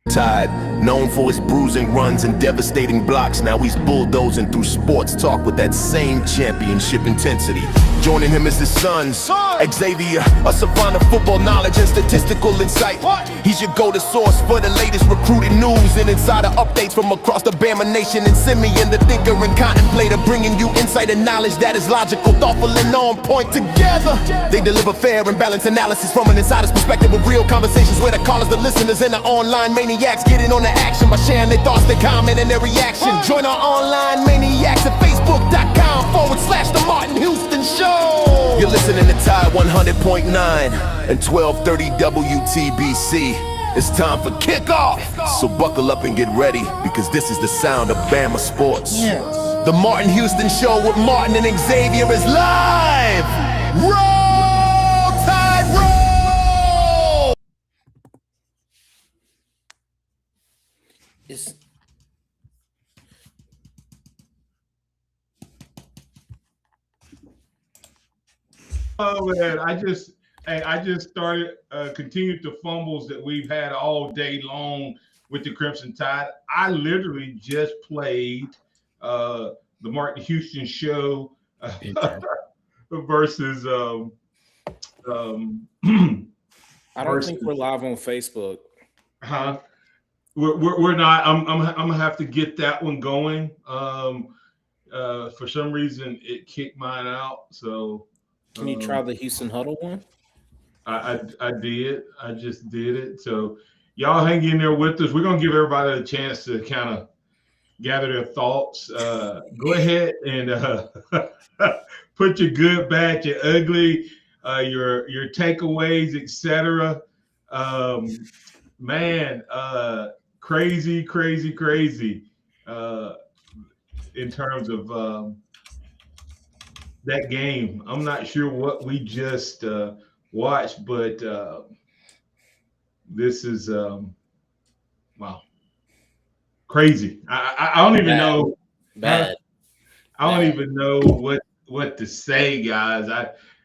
Tide, known for his bruising runs and devastating blocks, now he's bulldozing through sports talk with that same championship intensity. Joining him is his son, Xavier, a savant of football knowledge and statistical insight. He's your go-to source for the latest recruiting news and insider updates from across the Bama Nation. And Simeon, the thinker and contemplator, bringing you insight and knowledge that is logical, thoughtful, and on point. Together, they deliver fair and balanced analysis from an insider's perspective with real conversations where the callers, the listeners, and the online maniacs get in on the action by sharing their thoughts, their comment, and their reaction. Join our online maniacs at facebook.com/The Martin Houston Show. You're listening to Tide 100.9 and 1230 WTBC. It's time for kickoff, so buckle up and get ready, because this is the sound of Bama sports. The Martin Houston Show with Martin and Xavier is live. Roll Tide, roll! Oh man, I just started continued the fumbles that we've had all day long with the Crimson Tide. I literally just played the Martin Houston Show versus I don't think we're live on Facebook. Huh? We're not. I'm gonna have to get that one going. For some reason, it kicked mine out. So can you try the Houston Huddle one? I did. I just did it. So y'all hang in there with us. We're gonna give everybody a chance to kind of gather their thoughts. Go ahead and put your good, bad, your ugly, your takeaways, etc. Man, crazy in terms of that game. I'm not sure what we just watched, but this is wow, crazy. I don't even know. Bad. I don't even know what to say, guys.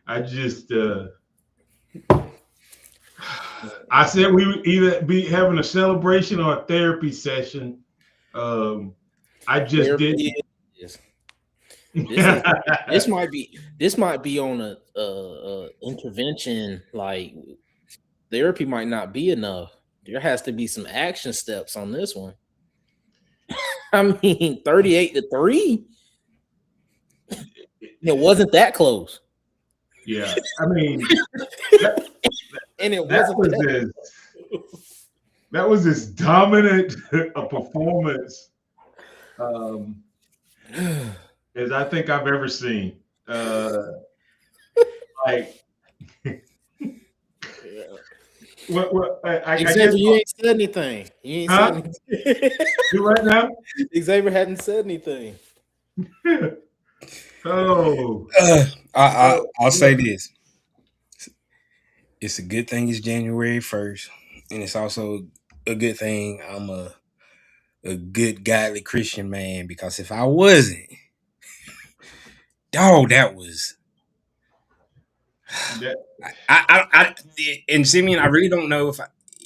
I just I said we would either be having a celebration or a therapy session. I just didn't. This might be on a intervention. Like, therapy might not be enough. There has to be some action steps on this one. I mean, 38-3. It wasn't that close. Yeah, I mean, that was as dominant a performance as I think I've ever seen. Like, Xavier, you ain't said anything. You ain't said anything. You right now? Xavier hadn't said anything. I'll say this. It's a good thing it's January 1st, and it's also a good thing I'm a good, godly Christian man, because if I wasn't, that was. And Simeon, I really don't know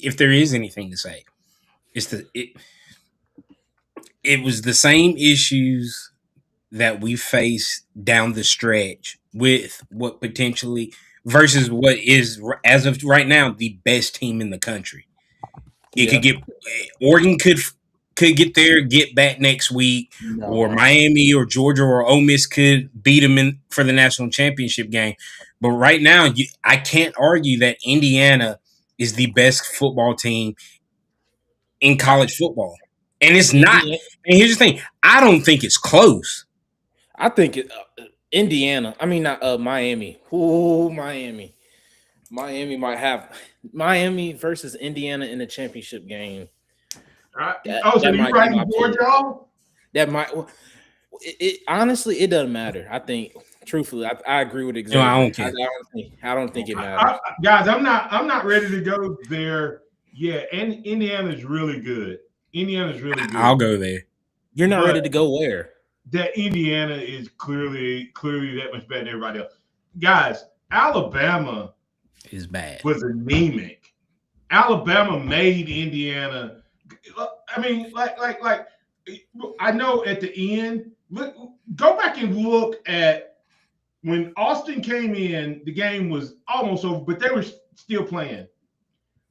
if there is anything to say. It was the same issues that we face down the stretch with what potentially versus what is, as of right now, the best team in the country. It could get Oregon could get there, get back next week, or Miami or Georgia or Ole Miss could beat them for the national championship game. But right now, I can't argue that Indiana is the best football team in college football, and it's not. And here's the thing: I don't think it's close. I think Indiana. I mean, not Miami. Ooh, Miami. Miami might have Miami versus Indiana in the championship game. So you writing Georgia? That might. Honestly, it doesn't matter. I think, truthfully, I agree with Xavier. No, I don't care. I don't think it matters. Guys, I'm not ready to go there. Yeah, and Indiana's really good. Indiana's really good. I'll go there. You're not ready to go where? That Indiana is clearly that much better than everybody else. Guys, Alabama is bad. Was anemic. Alabama made Indiana I mean, I know at the end. Go back and look at when Austin came in. The game was almost over, but they were still playing.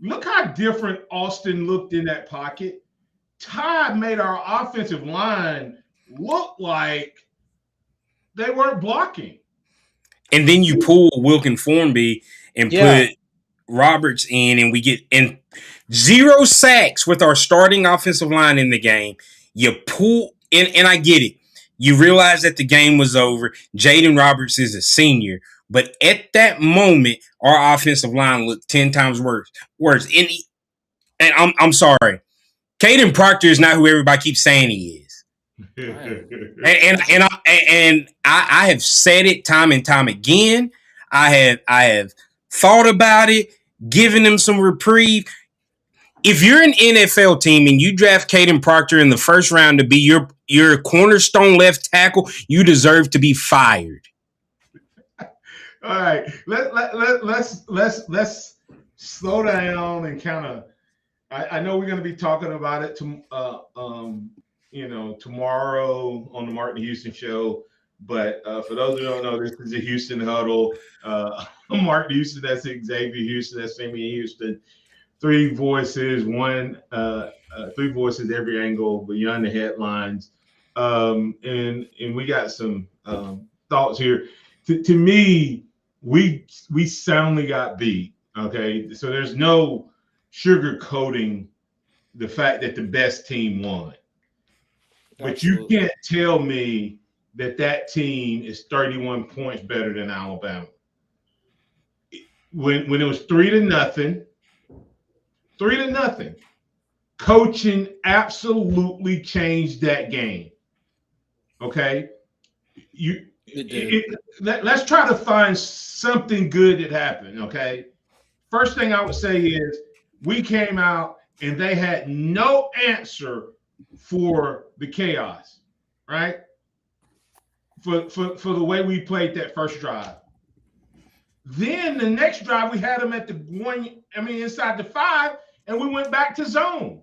Look how different Austin looked in that pocket. Ty made our offensive line look like they weren't blocking. And then you pull Wilkin Formby and put Roberts in, and we get in 0 sacks with our starting offensive line in the game. You pull in, and I get it. You realize that the game was over. Jaden Roberts is a senior, but at that moment, our offensive line looked 10 times worse. And I'm sorry, Caden Proctor is not who everybody keeps saying he is. and I have said it time and time again. I have thought about it, given him some reprieve. If you're an NFL team and you draft Caden Proctor in the first round to be your cornerstone left tackle, you deserve to be fired. All right, let's slow down and kind of. I know we're going to be talking about it tomorrow on the Martin Houston show. But for those who don't know, this is a Houston Huddle. Martin Houston, that's Xavier Houston, that's Simeon Houston. Three voices every angle beyond the headlines. And we got some thoughts here. To me, we soundly got beat. Okay, so there's no sugarcoating the fact that the best team won. But you can't tell me that team is 31 points better than Alabama. When it was 3-0, coaching absolutely changed that game. Okay, let's try to find something good that happened. Okay, first thing I would say is we came out and they had no answer for the chaos, right? For the way we played that first drive. Then the next drive, we had them at the inside the 5, and we went back to zone.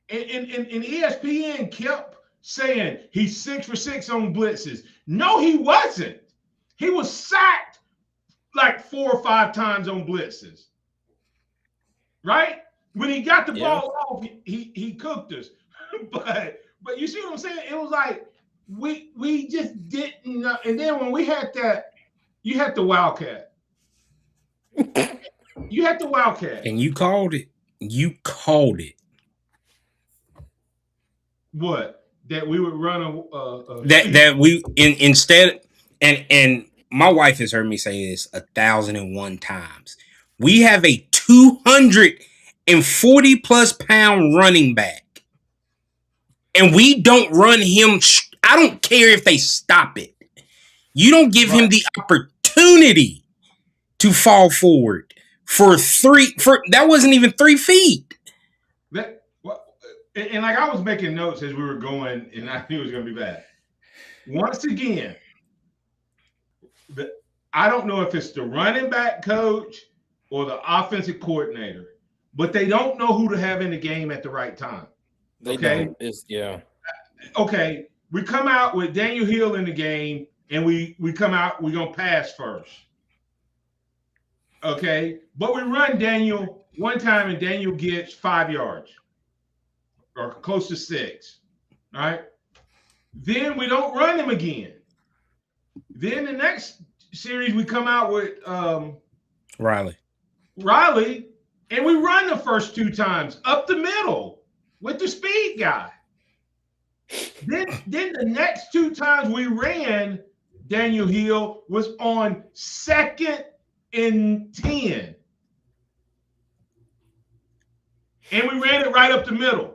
And ESPN kept saying he's 6 for 6 on blitzes. No, he wasn't. He was sacked like 4 or 5 times on blitzes. Right? When he got the ball off, he cooked us. But you see what I'm saying? It was like we just didn't know. And then when we had that, you had the Wildcat. You had the Wildcat. And you called it. What? That we would run that we instead and my wife has heard me say this 1,001 times. We have a 240 plus pound running back, and we don't run him. I don't care if they stop it. You don't give him the opportunity to fall forward for that wasn't even 3 feet. And like I was making notes as we were going, and I knew it was going to be bad. Once again, I don't know if it's the running back coach or the offensive coordinator, but they don't know who to have in the game at the right time. Okay? Okay, we come out with Daniel Hill in the game, and we come out, we're going to pass first. Okay? But we run Daniel one time, and Daniel gets 5 yards. Or close to 6, all right? Then we don't run him again. Then the next series we come out with Riley, and we run the first 2 times up the middle with the speed guy. Then the next 2 times we ran, Daniel Hill was on 2nd and 10. And we ran it right up the middle.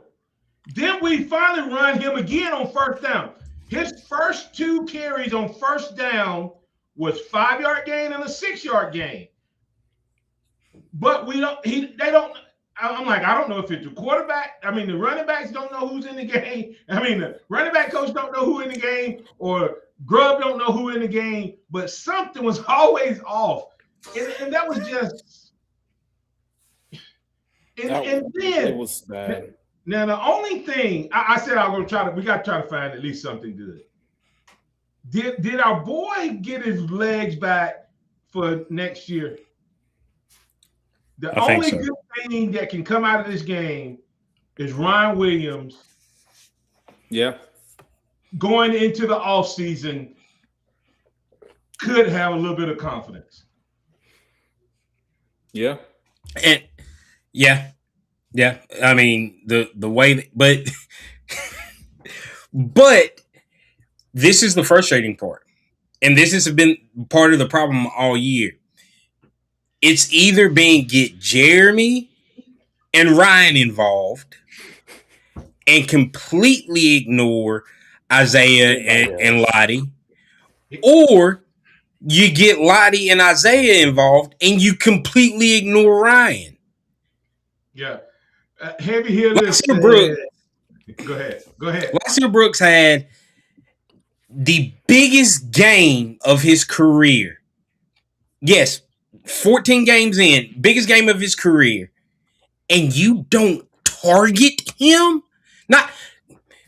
Then we finally run him again on first down. His first 2 carries on first down was 5-yard gain and a 6-yard gain. But they don't. I'm like, I don't know if it's the quarterback. I mean, the running backs don't know who's in the game. I mean, the running back coach don't know who in the game, or Grubb don't know who in the game. But something was always off, and that was just And then it was bad. Now the only thing I said I'm gonna try to we gotta try to find at least something good. Did our boy get his legs back for next year? The I think only so. good thing that can come out of this game is Ryan Williams Yeah. going into the offseason could have a little bit of confidence. Yeah. And yeah. I mean the way, but but this is the frustrating part, and this has been part of the problem all year. It's either being get Jeremy and Ryan involved, and completely ignore Isaiah and Lottie, or you get Lottie and Isaiah involved, and you completely ignore Ryan. Yeah. Heavy hitters. Go ahead. Lester Brooks had the biggest game of his career. Yes, 14 games in, biggest game of his career. And you don't target him?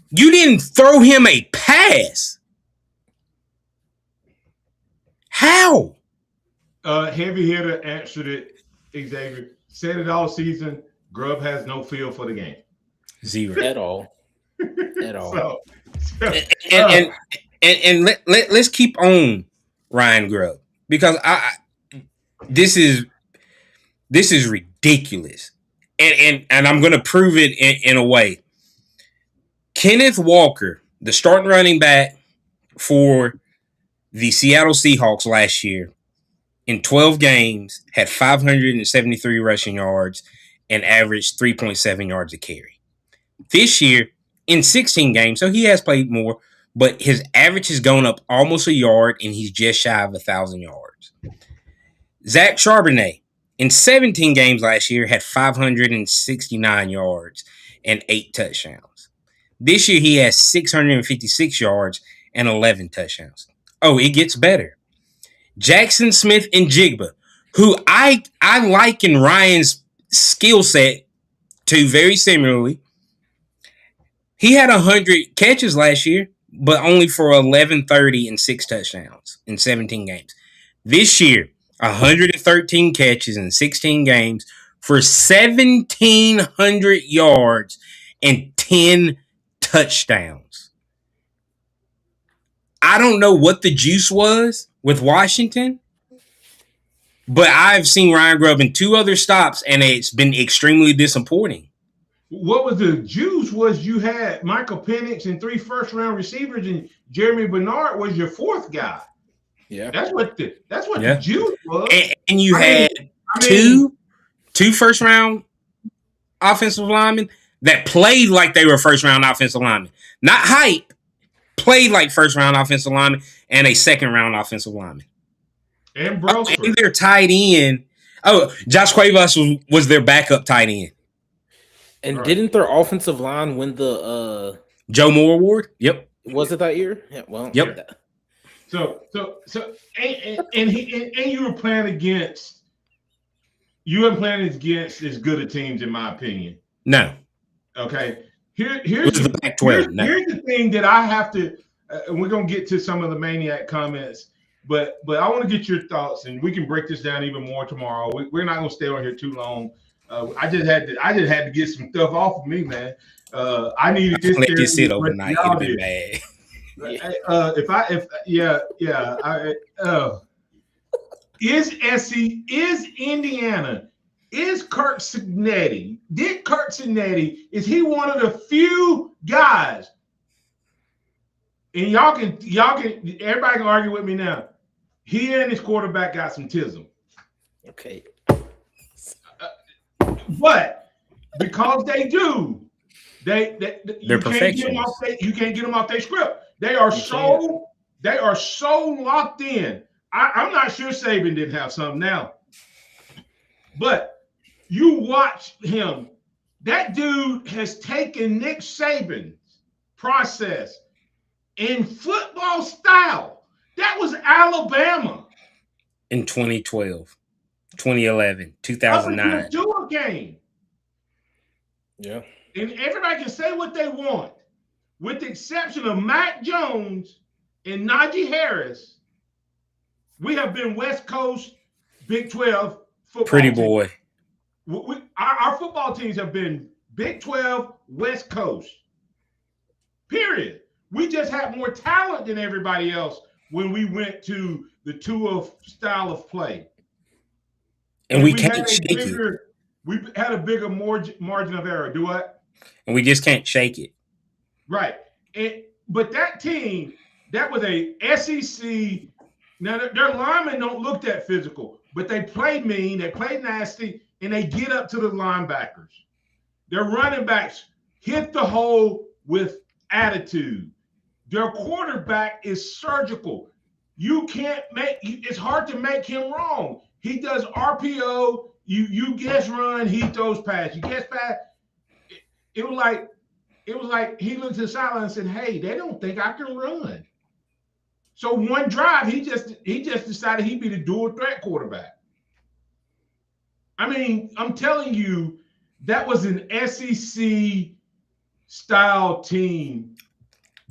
You didn't throw him a pass. How? Heavy hitter answered it, Xavier. Said it all season. Grubb has no feel for the game. Zero. At all. And let's keep on Ryan Grubb, because this is ridiculous, and I'm going to prove it in a way. Kenneth Walker, the starting running back for the Seattle Seahawks last year, in 12 games had 573 rushing yards and averaged 3.7 yards a carry. This year, in 16 games, so he has played more, but his average has gone up almost a yard, and he's just shy of 1,000 yards. Zach Charbonnet, in 17 games last year, had 569 yards and 8 touchdowns. This year, he has 656 yards and 11 touchdowns. Oh, it gets better. Jackson Smith and Jigba, who I liken Ryan's skill set to very similarly. He had 100 catches last year, but only for 1130 and 6 touchdowns in 17 games. This year, 113 catches in 16 games for 1,700 yards and 10 touchdowns. I don't know what the juice was with Washington, but I've seen Ryan Grubb in 2 other stops, and it's been extremely disappointing. What was the juice was you had Michael Penix and 3 first-round receivers, and Jeremy Bernard was your 4th guy. Yeah. That's what the juice was. And you had two first-round offensive linemen that played like they were first-round offensive linemen. Not hype, played like first-round offensive linemen, and a second-round offensive lineman. And Broker. And their tight end. Oh, Josh Cuevas was their backup tight end. And didn't their offensive line win the Joe Moore Award? Yep. Was it that year? Yeah. Well. Yep. So and you were playing against. You weren't playing against as good of teams, in my opinion. No. Okay. Here's the Pac-12. Here's the thing that I have to, and we're gonna get to some of the maniac comments, but I want to get your thoughts, and we can break this down even more tomorrow. We're not gonna stay on here too long. I just had to get some stuff off of me, man. I needed this. Let this sit overnight. It'll be bad. Is Indiana? Is Kurt Cignetti? Did Kurt Cignetti? Is he one of the few guys? And y'all can everybody can argue with me now. He and his quarterback got some tism. Okay. But because they do, they're perfectionists. You can't get them off their script. They are so locked in. I'm not sure Saban didn't have something now, but you watch him. That dude has taken Nick Saban's process in football style. That was Alabama in 2012, 2011, 2009. To a game. Yeah. And everybody can say what they want, with the exception of Mac Jones and Najee Harris. We have been West Coast Big 12 Pretty football teams. boy. Our football teams have been Big 12 West Coast. Period. We just have more talent than everybody else when we went to the Tua style of play. And we had can't a shake it. bigger, we had a bigger margin of error. Do what? And we just can't shake it. Right. But that team, that was a SEC. Now their linemen don't look that physical, but they play mean, they play nasty, and they get up to the linebackers. Their running backs hit the hole with attitude. Their quarterback is surgical. You can't make it's hard to make him wrong. He does RPO, you guess run, he throws pass. You guess pass. It was like he looked to the sideline and said, "Hey, they don't think I can run." So one drive, he just decided he'd be the dual threat quarterback. I mean, I'm telling you, that was an SEC style team.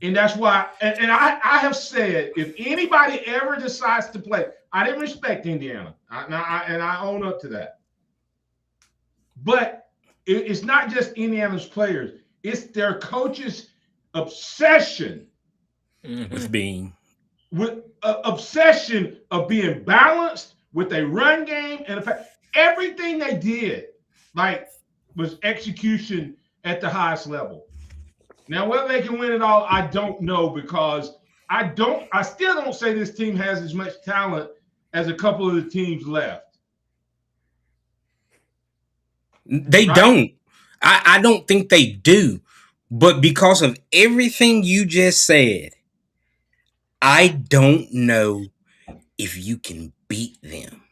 And that's why, and I have said, if anybody ever decides to play, I didn't respect Indiana, and I own up to that. But it's not just Indiana's players; it's their coaches' obsession with being obsession of being balanced with a run game, and everything they did, like, was execution at the highest level. Now, whether they can win it all, I don't know, because I still don't say this team has as much talent as a couple of the teams left. They don't. I don't think they do. But because of everything you just said, I don't know if you can beat them.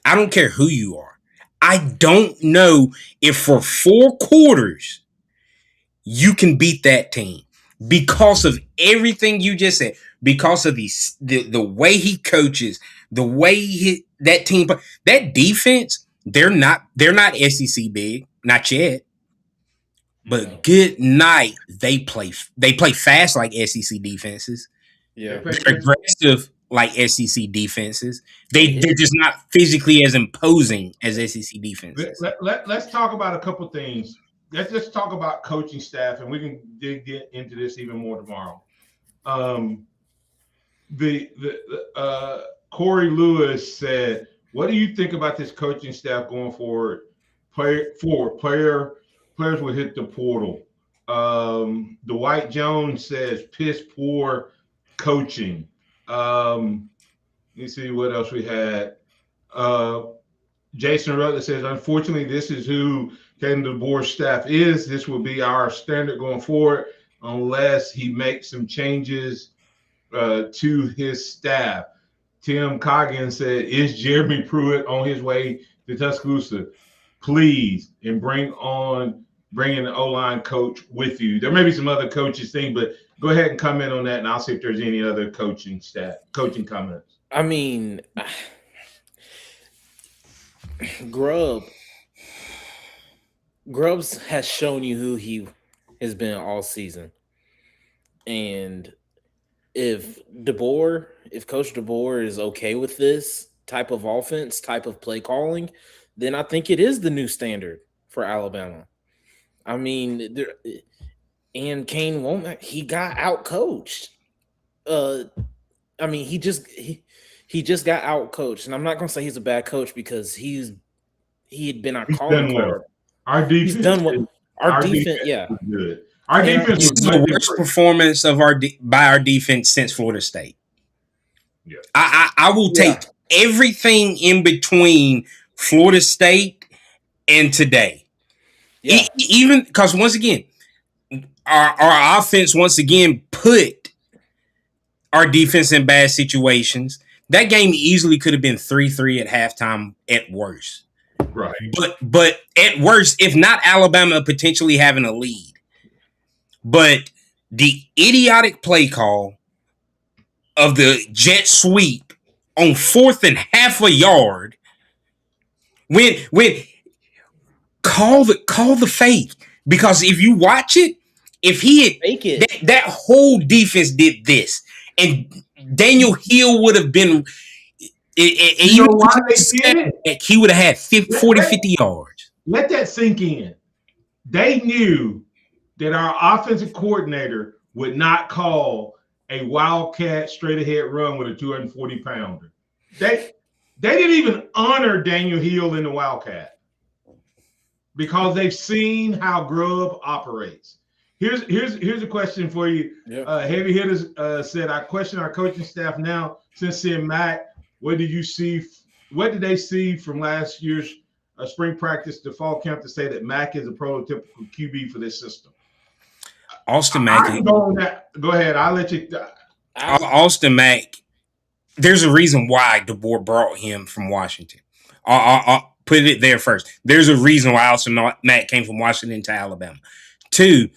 I don't care who you are. I don't know if for 4 quarters you can beat that team because of everything you just said, because of the way he coaches, the way that team, that defense, they're not SEC big, not yet. But good night, they play fast like SEC defenses. Yeah. They're aggressive like SEC defenses. They're just not physically as imposing as SEC defenses. Let's talk about a couple things. Let's just talk about coaching staff, and we can get into this even more tomorrow. Corey Lewis said, "What do you think about this coaching staff going forward? Players will hit the portal." Dwight Jones says, "Piss poor coaching." Let me see what else we had. Jason Rutler says, "Unfortunately, this is who Kevin DeBoer's staff is. This will be our standard going forward unless he makes some changes to his staff." Tim Coggin said, "Is Jeremy Pruitt on his way to Tuscaloosa? Please, and bring in the O-line coach with you." There may be some other coaches thing, but go ahead and comment on that, and I'll see if there's any other coaching comments. I mean, Grubbs has shown you who he has been all season. And if Coach DeBoer is okay with this type of offense, type of play calling, then I think it is the new standard for Alabama. I mean, and Kane Womack, he got out coached. I mean, he just got out coached, and I'm not gonna say he's a bad coach because he had been our calling card. Well. Our defense, he's done what our defense, yeah, is good. Our defense was the worst performance of by our defense since Florida State. Yeah, I will take everything in between Florida State and today. Yeah. Even because once again, our offense once again put our defense in bad situations. That game easily could have been 3-3 at halftime at worst. Right. But at worst, if not Alabama potentially having a lead. But the idiotic play call of the jet sweep on 4th and half a yard when call the fake, because if you watch it, if he had Fake it. that whole defense did this, and Daniel Hill would have been. You know why they did it? He would have had 40, Let, 50 yards. let that sink in. They knew that our offensive coordinator would not call a wildcat straight ahead run with a 240-pounder. They didn't even honor Daniel Hill in the wildcat because they've seen how Grubb operates. Here's a question for you. Yep. Heavy Hitters said, I question our coaching staff now since seeing Mac. What did you see? What did they see from last year's spring practice to fall camp to say that Mac is a prototypical QB for this system? Austin Mack. Go ahead. I'll let you. Austin Mack. There's a reason why DeBoer brought him from Washington. I'll put it there first. There's a reason why Austin Mack came from Washington to Alabama. 2,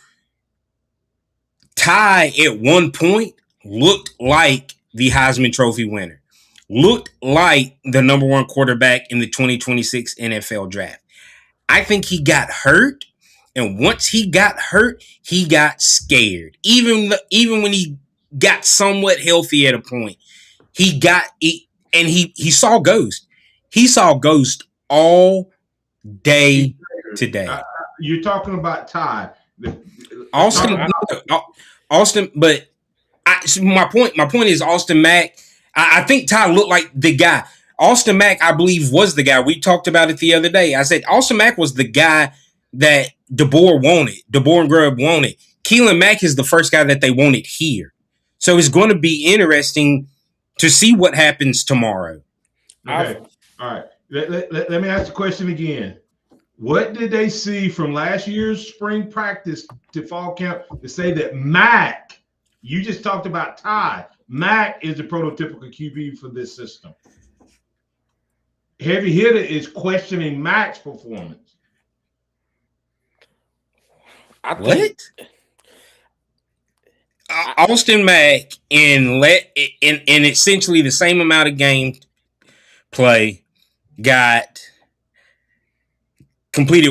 Ty at one point looked like the Heisman Trophy winner. Looked like the number 1 quarterback in the 2026 NFL draft. I think he got hurt, and once he got hurt, he got scared. Even when he got somewhat healthy at a point, he saw ghost. He saw ghost all day today. You're talking about Ty. Austin, but my point is Austin Mack. I think Ty looked like the guy. Austin Mack, I believe, was the guy. We talked about it the other day. I said Austin Mack was the guy that DeBoer wanted. DeBoer and Grubb wanted. Keelan Mack is the first guy that they wanted here. So it's going to be interesting to see what happens tomorrow. Okay. All right. Let me ask the question again. What did they see from last year's spring practice to fall camp to say that Mac, you just talked about Ty, Mac is the prototypical QB for this system? Heavy Hitter is questioning Mac's performance. Austin Mack in essentially the same amount of game play got completed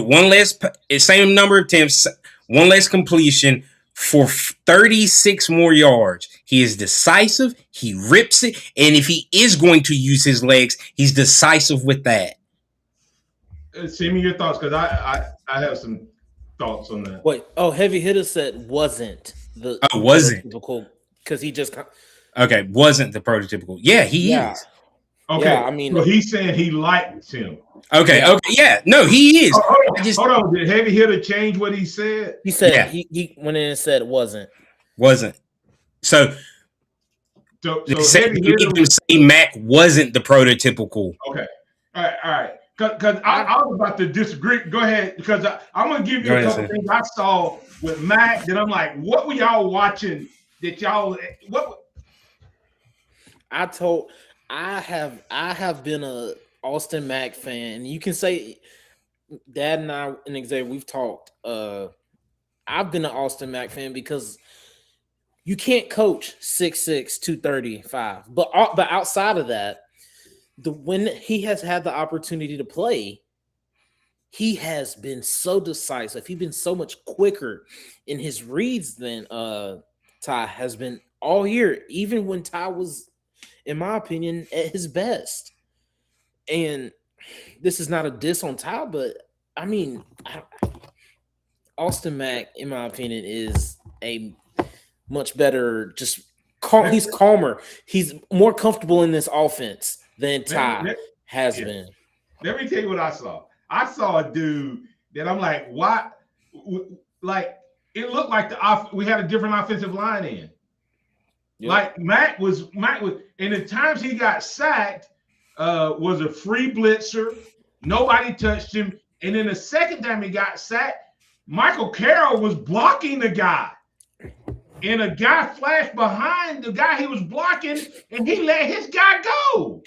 same number of attempts, one less completion for 36 more yards. He is decisive. He rips it. And if he is going to use his legs, he's decisive with that. Send me your thoughts, because I have some thoughts on that. Wait, Heavy Hitter said wasn't the prototypical, because he just wasn't the prototypical. Yeah, he is. Okay, yeah, I mean, so he's saying he liked him. Okay, no, he is. Hold on, did Heavy Hitter change what he said? He said he went in and said it wasn't. So they said say Mac wasn't the prototypical. Okay, all right. Because I was about to disagree. Go ahead, because I'm going to give you a couple things I saw with Mac that I'm like, what were y'all watching that y'all – what? I have been a Austin Mack fan. You can say Dad and I and Xavier, we've talked. I've been an Austin Mack fan because you can't coach 6'6", 235. But outside of that, when he has had the opportunity to play, he has been so decisive. He's been so much quicker in his reads than Ty has been all year, even when Ty was, in my opinion, at his best. And this is not a diss on Ty, but I mean, Austin Mack, in my opinion, is a much better, he's calmer. He's more comfortable in this offense than Ty has been. Let me tell you what I saw. I saw a dude that I'm like, why? Like, it looked like we had a different offensive line in. Yep. Like Mac was, and the times he got sacked was a free blitzer. Nobody touched him. And then the second time he got sacked, Michael Carroll was blocking the guy. And a guy flashed behind the guy he was blocking, and he let his guy go.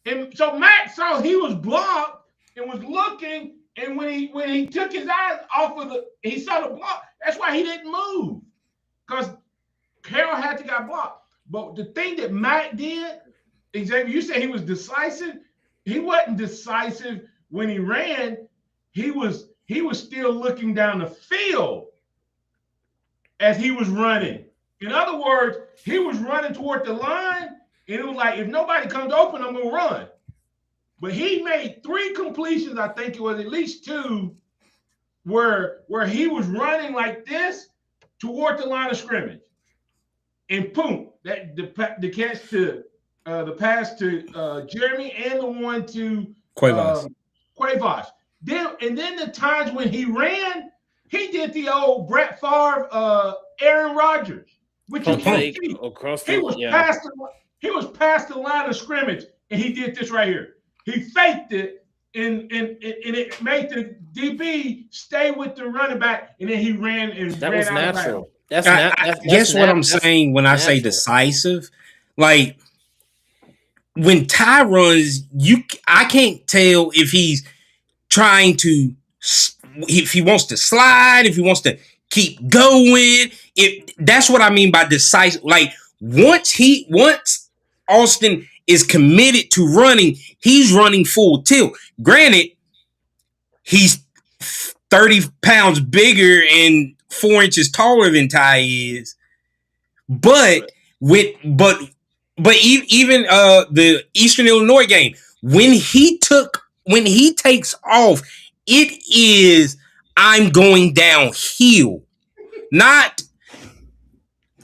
And so Mac saw he was blocked and was looking, and when he took his eyes off of he saw the block. That's why he didn't move, because Carroll had to get blocked. But the thing that Mac did, Xavier, you said he was decisive. He wasn't decisive when he ran. he was still looking down the field as he was running. In other words, he was running toward the line, and it was like, if nobody comes open, I'm gonna run. But he made 3 completions, I think it was at least 2, where he was running like this toward the line of scrimmage. And boom, that the catch to the pass to Jeremy and the one to Cuevas. Then the times when he ran, he did the old Brett Favre, Aaron Rodgers, which you can't see. He was past the line of scrimmage, and he did this right here. He faked it, and it made the DB stay with the running back, and then he ran and that ran was out natural. Guess what I'm saying when I say decisive? Like when Ty runs, I can't tell if he's trying to, if he wants to slide, if he wants to keep going. That's what I mean by decisive. Like once Austin is committed to running, he's running full tilt. Granted, he's 30 pounds bigger and 4 inches taller than Ty is, but even the Eastern Illinois game, when he takes off, it is I'm going downhill, not.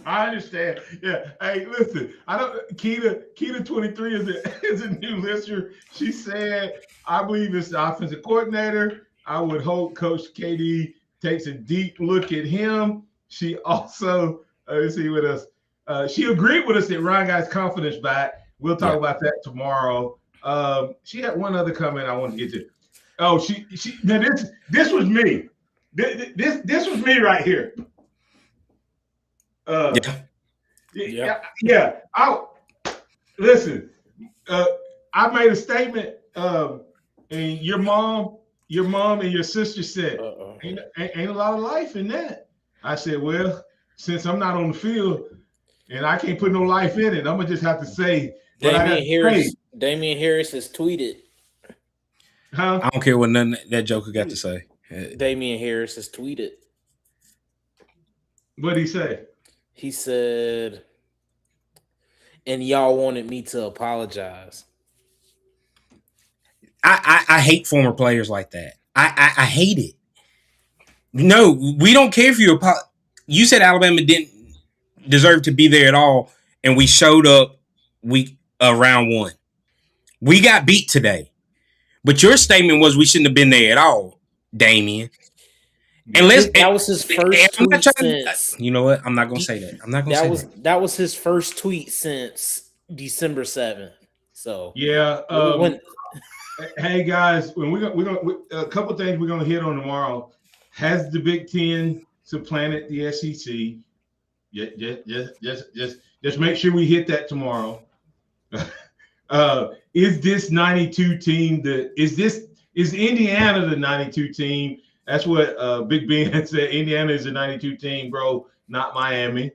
I understand. Yeah. Hey, listen. I don't. Keita 23 is a new listener. She said, "I believe it's the offensive coordinator. I would hope Coach KD takes a deep look at him." She also let's see with us. She agreed with us that Ryan got his confidence back. We'll talk about that tomorrow. She had one other comment I wanted to get to. Oh, she. Now this was me. This was me right here. Yeah. Listen. I made a statement, and your mom and your sister said, ain't a lot of life in that. I said, well, since I'm not on the field and I can't put no life in it, I'm gonna just have to say what I got to say. Damian Harris has tweeted. Huh? I don't care what none that Joker got to say. Damian Harris has tweeted. What'd he say? He said, and y'all wanted me to apologize. I hate former players like that. I hate it. No, we don't care if you apologize. You said Alabama didn't deserve to be there at all, and we showed up round 1. We got beat today. But your statement was we shouldn't have been there at all, Damian. That was his first tweet since. You know what? I'm not gonna say that. I'm not gonna say that. That was his first tweet since December 7th. So yeah. Hey guys, when we're gonna a couple things we're gonna hit on tomorrow. Has the Big Ten supplanted the SEC? Just make sure we hit that tomorrow. Is this 92 team is Indiana the 92 team? That's what Big Ben said. Indiana is a 92 team, bro, not Miami.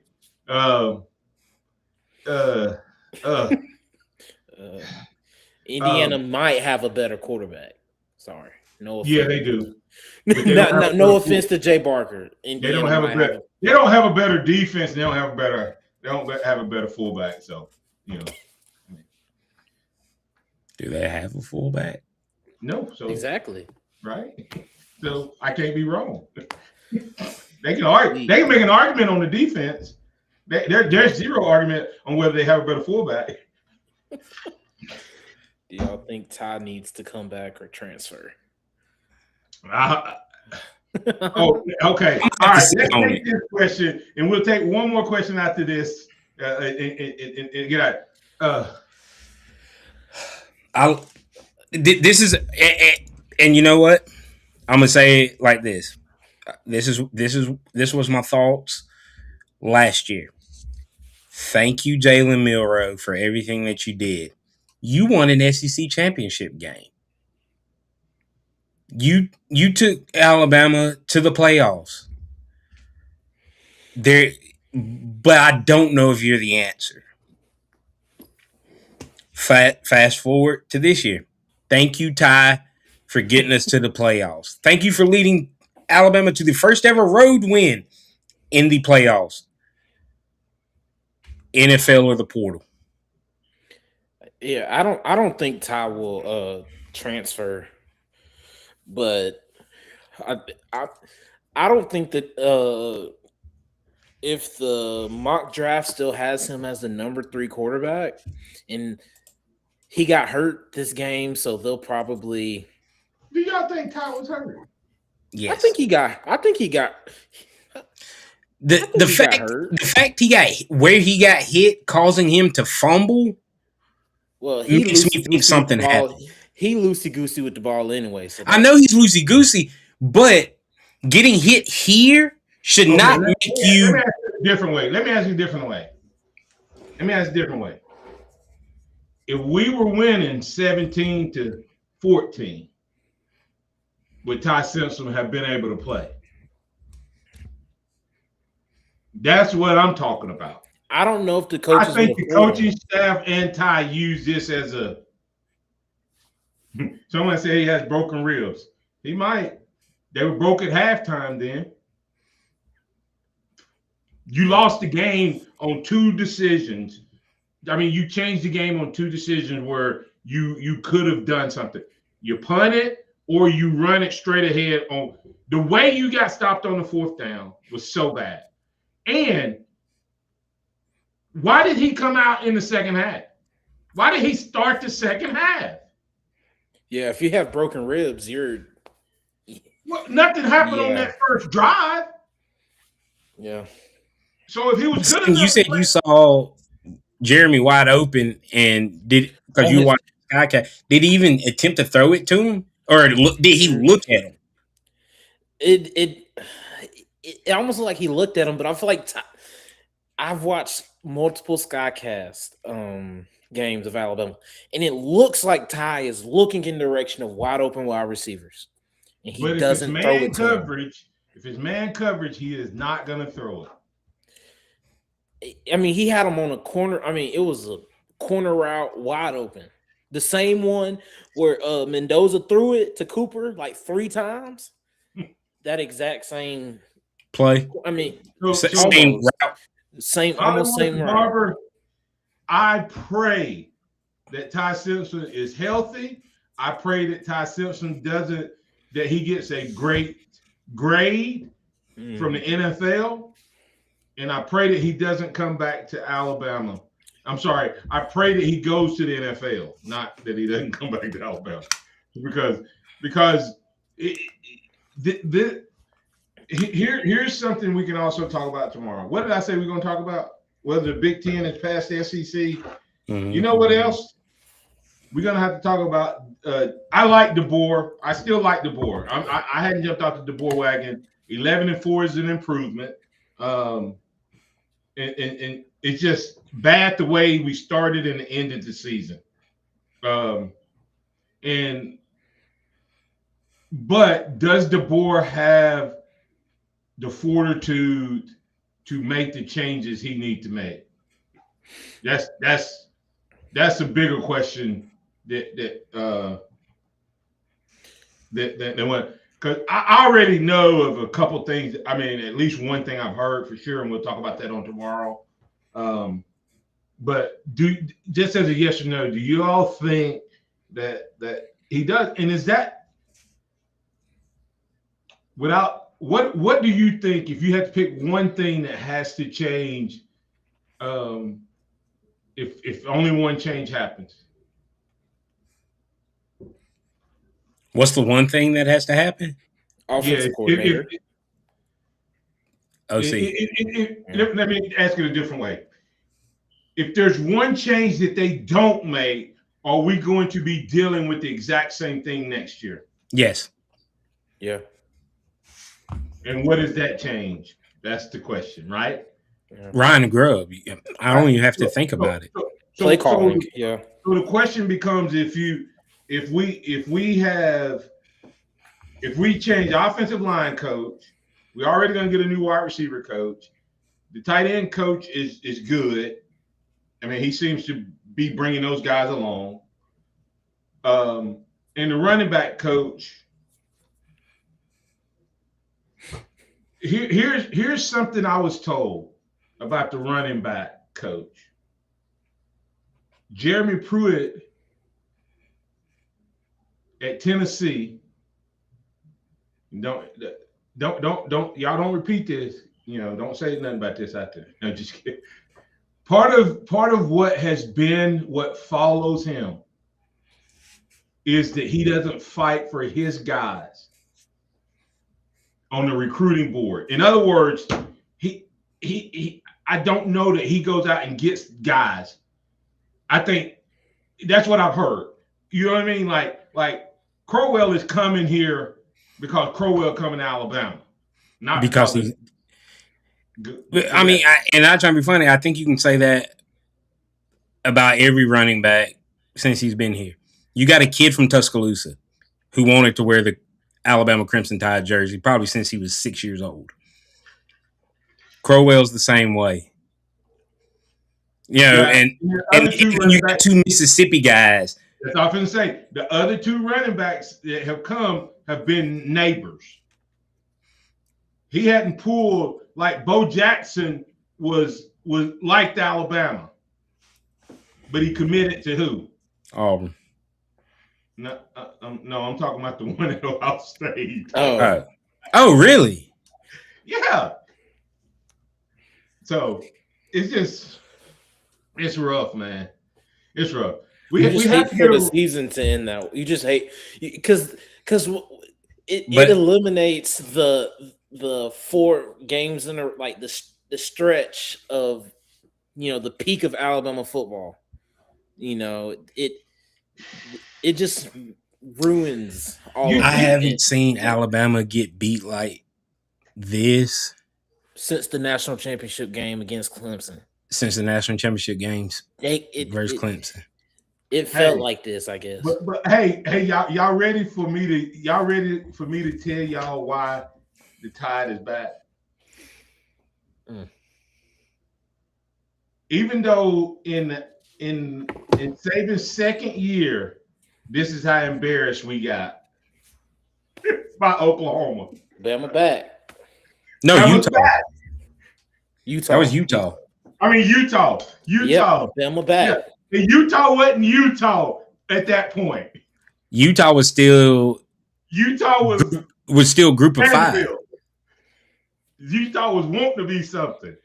Indiana might have a better quarterback. Sorry, no offense. Yeah, they do. No offense to Jay Barker. Indiana they don't have a better defense. They don't have a better fullback. So you know. Do they have a fullback? No. So exactly. Right. So I can't be wrong. They can argue. They can make an argument on the defense. There's zero argument on whether they have a better fullback. Do y'all think Ty needs to come back or transfer? Oh, okay. All right. Let's take this question, and we'll take one more question after this. And get out. This is, and you know what? I'm gonna say it like this. This was my thoughts last year. Thank you, Jalen Milroe, for everything that you did. You won an SEC championship game. You took Alabama to the playoffs. But I don't know if you're the answer. Fast forward to this year. Thank you, Ty, for getting us to the playoffs. Thank you for leading Alabama to the first ever road win in the playoffs. NFL or the portal. Yeah, I don't think Ty will transfer, but I I I don't think that if the mock draft still has him as the number 3 quarterback, and he got hurt this game, so they'll probably. Do y'all think Ty was hurt? Yes. I think he got. The fact he got where he got hit, causing him to fumble. Well, he makes me think something happened. He loosey goosey with the ball anyway. So I know he's loosey goosey, but getting hit here should not make you. Let me ask you a different way. Let me ask you a different way. If we were winning 17-14, would Ty Simpson have been able to play? That's what I'm talking about. I don't know if the coaches. I think the coaching staff and Ty use this as a. Someone said he has broken ribs. He might. They were broke at halftime then. You lost the game on 2 decisions. I mean, you changed the game on 2 decisions where you could have done something. You punt it or you run it straight ahead. On the way you got stopped on the 4th down was so bad. And why did he come out in the second half? Why did he start the second half? Yeah, if you have broken ribs, you're. Well, nothing happened on that first drive. Yeah. So if he was good enough, you said you saw Jeremy wide open, and because you watched Skycast, did he even attempt to throw it to him, or did he look at him? It almost looked like he looked at him, but I feel like I've watched multiple Skycast games of Alabama, and it looks like Ty is looking in the direction of wide open wide receivers, and he doesn't throw it to him. If it's man coverage, he is not going to throw it. I mean, he had him on a corner. I mean, it was a corner route wide open. The same one where Mendoza threw it to Cooper like 3 times. That exact same play. I mean, same route. Almost same route. I pray that Ty Simpson is healthy. I pray that Ty Simpson that he gets a great grade from the NFL. And I pray that he doesn't come back to Alabama. I'm sorry. I pray that he goes to the NFL, not that he doesn't come back to Alabama. Because here's something we can also talk about tomorrow. What did I say we're going to talk about? Whether the Big Ten is past the SEC. Mm-hmm. You know what else? We're going to have to talk about I like DeBoer. I still like DeBoer. I hadn't jumped off the DeBoer wagon. 11-4 is an improvement. And it's just bad the way we started and ended the season. But does DeBoer have the fortitude to make the changes he needs to make? That's a bigger question that went. Because I already know of a couple things. I mean, at least one thing I've heard for sure, and we'll talk about that on tomorrow. But just as a yes or no, do you all think that he does? And is that without what do you think if you had to pick one thing that has to change? If only one change happens. What's the one thing that has to happen? Offensive coordinator. Let me ask it a different way. If there's one change that they don't make, are we going to be dealing with the exact same thing next year? Yes. Yeah. And what is that change? That's the question, right? Yeah. Ryan Grubb. I don't even have to think about it. Play calling. Yeah. So the question becomes if we change offensive line coach, we're already going to get a new wide receiver coach. The tight end coach is good. I mean, he seems to be bringing those guys along. And and the running back coach. Here's something I was told about the running back coach. Jeremy Pruitt at Tennessee. Don't y'all don't repeat this. Don't say nothing about this out there. No, just kidding. Part of what has been what follows him is that he doesn't fight for his guys on the recruiting board. In other words, he I don't know that he goes out and gets guys. I think that's what I've heard. You know what I mean? Like Crowell is coming here because Crowell coming to Alabama, not because he. I mean, and not trying to be funny, I think you can say that about every running back since he's been here. You got a kid from Tuscaloosa who wanted to wear the Alabama Crimson Tide jersey probably since he was 6 years old. Crowell's the same way. And you got two Mississippi guys. That's all I'm going to say. The other two running backs that have come have been neighbors. He hadn't pulled like Bo Jackson was liked Alabama, but he committed to who? Auburn. No, I'm talking about the one at Ohio State. Oh, really? Yeah. So it's rough, man. It's rough. We hate for the season to end that. You just hate because it eliminates the 4 games in like the stretch of the peak of Alabama football. It just ruins all. I haven't seen Alabama get beat like this since the national championship game against Clemson. Since the national championship games versus Clemson. It felt like this, I guess. But hey, y'all ready for me to tell y'all why the Tide is back? Even though in Saban's second year, this is how embarrassed we got by Oklahoma. Bama back. No, Utah. Utah. That was Utah. I mean Utah. Yep, Bama back. Yeah. And Utah wasn't Utah at that point. Utah was still. Utah was still Group of 5. Utah was wanting to be something.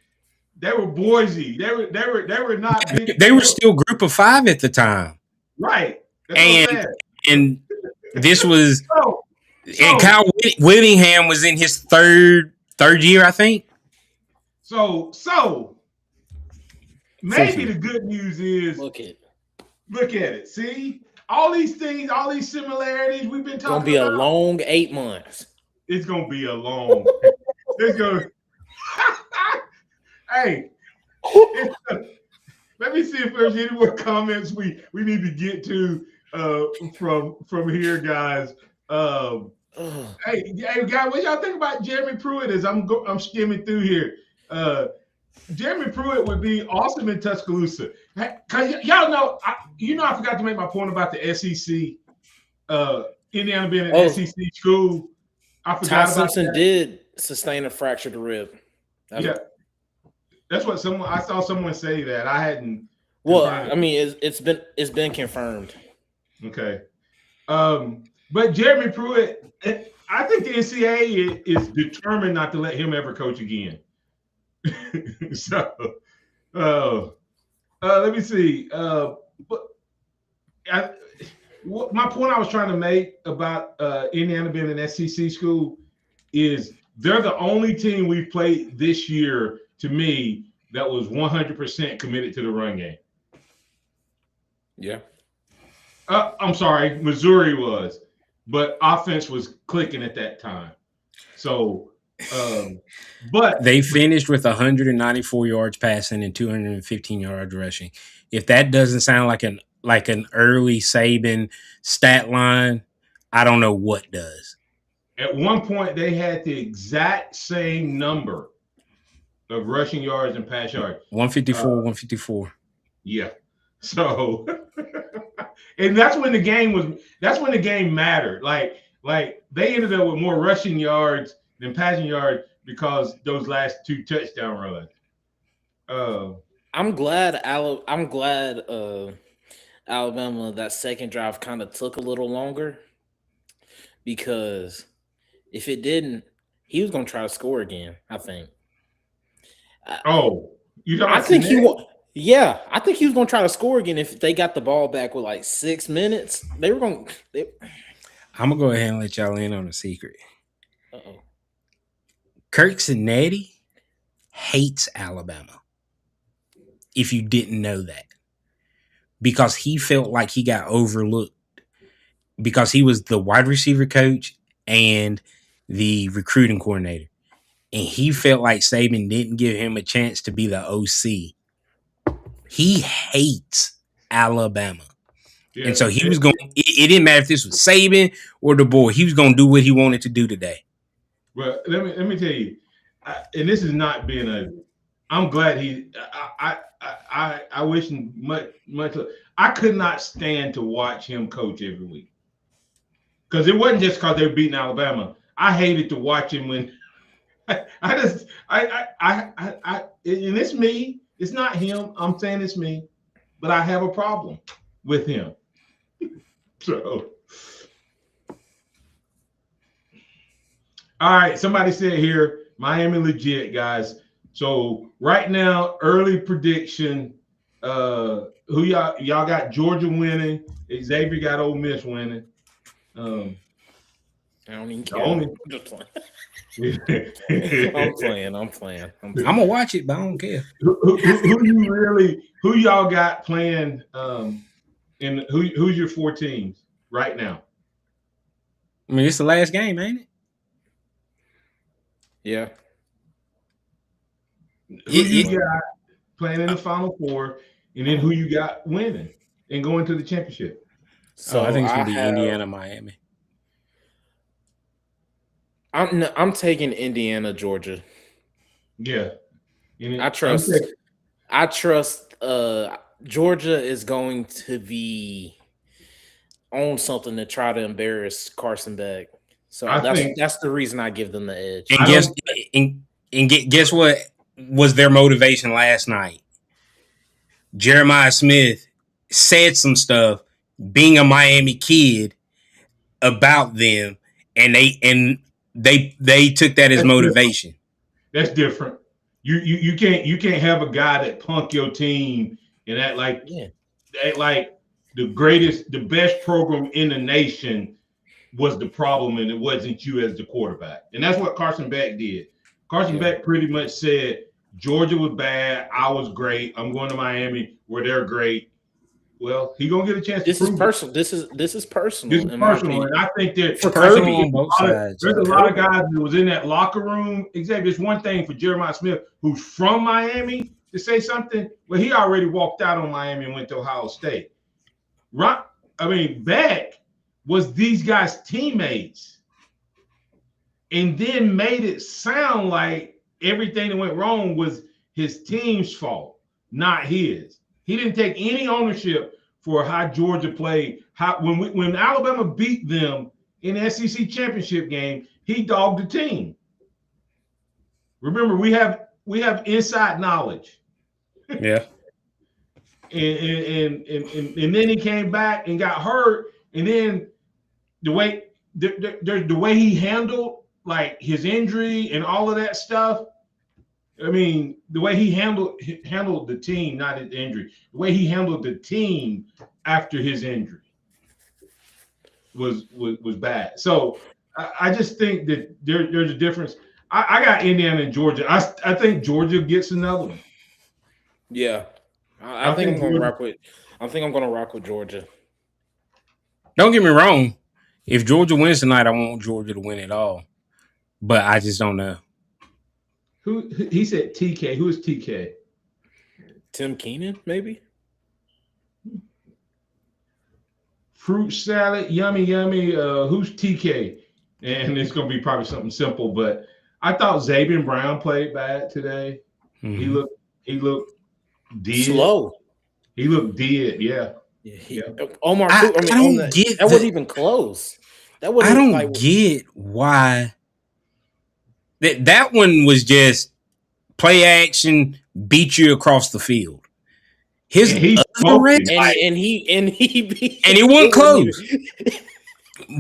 They were Boise. They were not big. They were still Group of 5 at the time. Right. And this was. And Kyle Whittingham was in his third year, I think. So maybe the good news is look at it. See all these things, all these similarities we've been talking about. It's gonna be a long 8 months. It's gonna be a long. It's gonna. Hey, let me see if there's any more comments we need to get to from here, guys. Hey, guys, what y'all think about Jeremy Pruitt? As I'm skimming through here, Jeremy Pruitt would be awesome in Tuscaloosa. Cause y'all know, I forgot to make my point about the SEC. Indiana being an SEC school. I forgot Ty about Simpson that. did sustain a fractured rib. That's what I saw someone say that I hadn't. Well, I mean, it's been confirmed. Okay, but Jeremy Pruitt, I think the NCAA is determined not to let him ever coach again. So, let me see. My point I was trying to make about Indiana being an SEC school is they're the only team we've played this year, to me, that was 100% committed to the run game. Yeah. I'm sorry, Missouri was, but offense was clicking at that time. So, but they finished with 194 yards passing and 215 yards rushing. If that doesn't sound like an early Saban stat line, I don't know what does. At one point, they had the exact same number of rushing yards and pass yards. 154, 154. Yeah. So, And that's when the game mattered. Like they ended up with more rushing yards than passing yards because those last 2 touchdown runs. I'm glad Alabama, that second drive kind of took a little longer, because if it didn't, he was going to try to score again, I think. You talking I about think Cincinnati? I think he was going to try to score again if they got the ball back with like 6 minutes. They were going to. I'm going to go ahead and let y'all in on a secret. Uh-oh. Kirk Cincinnati hates Alabama, if you didn't know that, because he felt like he got overlooked because he was the wide receiver coach and the recruiting coordinator. And he felt like Saban didn't give him a chance to be the OC. He hates Alabama. Yeah, and so he was going, it didn't matter if this was Saban or the boy, he was going to do what he wanted to do today. Well, let me tell you, and this is not being I'm glad I wish him much. I could not stand to watch him coach every week, because it wasn't just because they were beating Alabama. I hated to watch him when and it's me. It's not him. I'm saying it's me, but I have a problem with him. So, all right. Somebody said here, Miami legit, guys. So right now, early prediction. Who y'all got? Georgia winning. Xavier got Ole Miss winning. I don't even care. I'm playing. I'm gonna watch it, but I don't care. Who y'all got playing? And who's your 4 teams right now? I mean, it's the last game, ain't it? Yeah. Who you got playing in the Final Four, and then who you got winning and going to the championship? So I think it's gonna be Indiana, Miami. I'm taking Indiana, Georgia. Yeah. I trust Georgia is going to be on something to try to embarrass Carson Beck. So that's the reason I give them the edge. And guess what was their motivation last night? Jeremiah Smith said some stuff, being a Miami kid, about them, and they took that as motivation. That's different. You can't have a guy that punk your team and act like the best program in the nation was the problem, and it wasn't you as the quarterback. And that's what Carson Beck did. Carson Beck pretty much said Georgia was bad, I was great. I'm going to Miami where they're great. Well, he's gonna get a chance. This is personal. This is personal. This is personal, and I think that there's a lot of guys that was in that locker room. Exactly. It's one thing for Jeremiah Smith, who's from Miami, to say something. Well, he already walked out on Miami and went to Ohio State. Right? I mean, Beck was these guys' teammates, and then made it sound like everything that went wrong was his team's fault, not his. He didn't take any ownership for how Georgia played. When Alabama beat them in the SEC championship game, he dogged the team. Remember, we have inside knowledge. Yeah. and then he came back and got hurt, and then the way he handled like his injury and all of that stuff. I mean, the way he handled the team, not his injury, the way he handled the team after his injury was bad. So I just think that there's a difference. I got Indiana and Georgia. I think Georgia gets another one. Yeah, I think I'm going to rock with. I think I'm going to rock with Georgia. Don't get me wrong. If Georgia wins tonight, I want Georgia to win it all. But I just don't know. Who he said TK? Who is TK? Tim Keenan, maybe. Fruit salad, yummy. Who's TK? And it's gonna be probably something simple, but I thought Xavier Brown played bad today. Mm-hmm. He looked dead. Slow. He looked dead, yeah. Yeah, Omar. I don't that get wasn't even close. That wasn't. I don't like, get why that one was just play action, beat you across the field. His And he's other red smoking. light, and it wasn't close.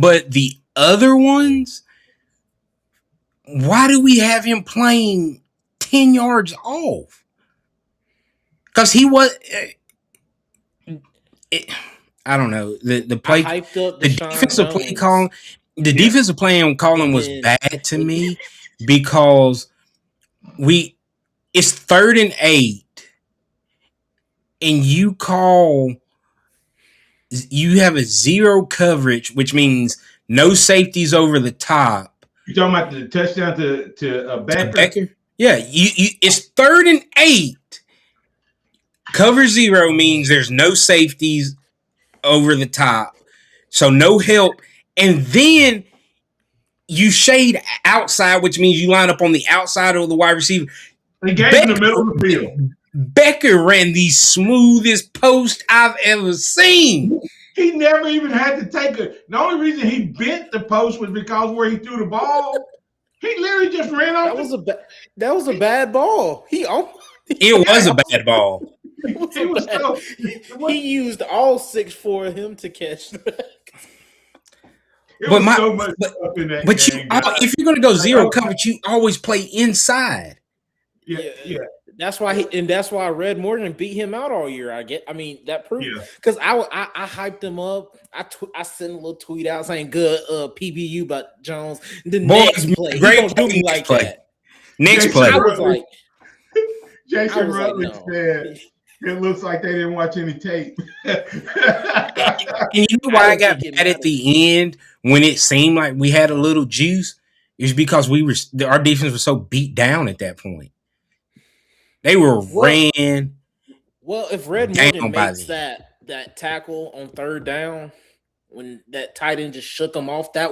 But the other ones, why do we have him playing 10 yards off? Because he was. I don't know. The play, hyped up the defensive play calling, the defensive play calling was bad to me because it's 3rd and 8, and you have a 0 coverage, which means no safeties over the top. You talking about the touchdown to Becker? Yeah, it's 3rd and 8. Cover 0 means there's no safeties over the top, so no help, and then you shade outside, which means you line up on the outside of the wide receiver. They gave him the middle of the field. Becker ran the smoothest post I've ever seen. He never even had to take a. The only reason he bent the post was because where he threw the ball. He literally just ran off. That was a bad ball. It was a bad ball. He used all 6'4" of him to catch that. But if you're going to go 0 coverage, you always play inside. Yeah. That's why Red Morgan beat him out all year. I mean that proves because I hyped him up. I sent a little tweet out saying good PBU about Jones. The next play, he don't do me like that. Next play, I was like, Jason Rutledge said it looks like they didn't watch any tape. And you know why I got mad at the end when it seemed like we had a little juice? Is because our defense was so beat down at that point. They were ran. Well, if Red Morgan makes that tackle on 3rd down, when that tight end just shook him off, that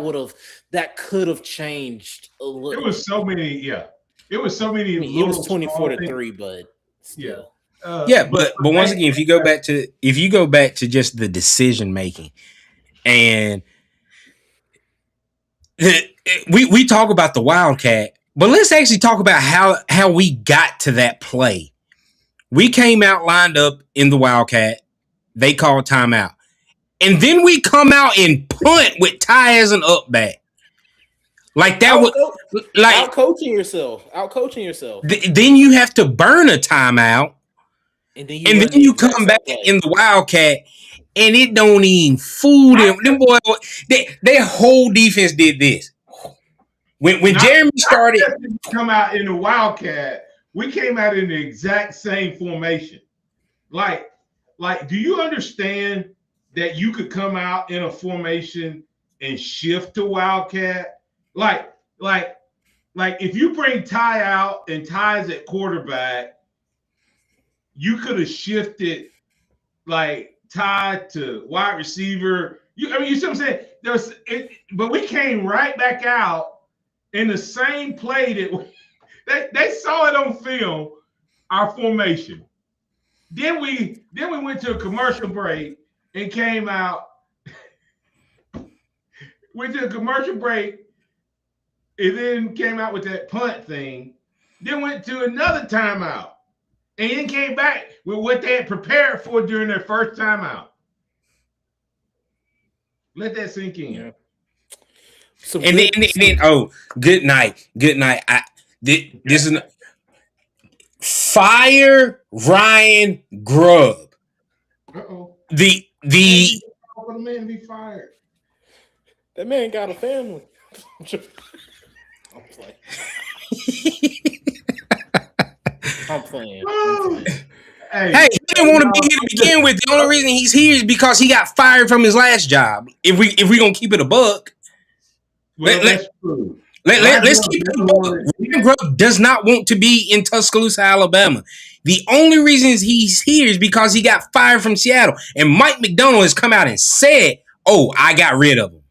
could have changed a little. It was so many. It was so many. I mean, it was 24-3, but still. But once again, if you go back to just the decision making, and we talk about the Wildcat, but let's actually talk about how we got to that play. We came out lined up in the Wildcat. They called timeout. And then we come out and punt with Ty as an up back. Like that was like out coaching yourself. Then you have to burn a timeout. And then you come back in the Wildcat and it don't even fool them. Them boys, their whole defense did this. When Jeremy started come out in the Wildcat, we came out in the exact same formation. Like, do you understand that you could come out in a formation and shift to Wildcat? Like if you bring Ty out and Ty's at quarterback, you could have shifted like Ty to wide receiver. You see what I'm saying? But we came right back out in the same play that they saw it on film, our formation. Then we went to a commercial break and came out. Went to a commercial break and then came out with that punt thing. Then went to another timeout. And then came back with what they had prepared for during their first timeout. Let that sink in. Yeah. Good night. This is fire Ryan Grubb. Uh-oh. The for the man to be fired. That man got a family. I'm playing. Hey, he didn't want to be here to begin with. The only reason he's here is because he got fired from his last job. If we gonna keep it a buck, let's keep it a buck. Ryan Grubb does not want to be in Tuscaloosa, Alabama. The only reason he's here is because he got fired from Seattle, and Mike McDonald has come out and said, "Oh, I got rid of him."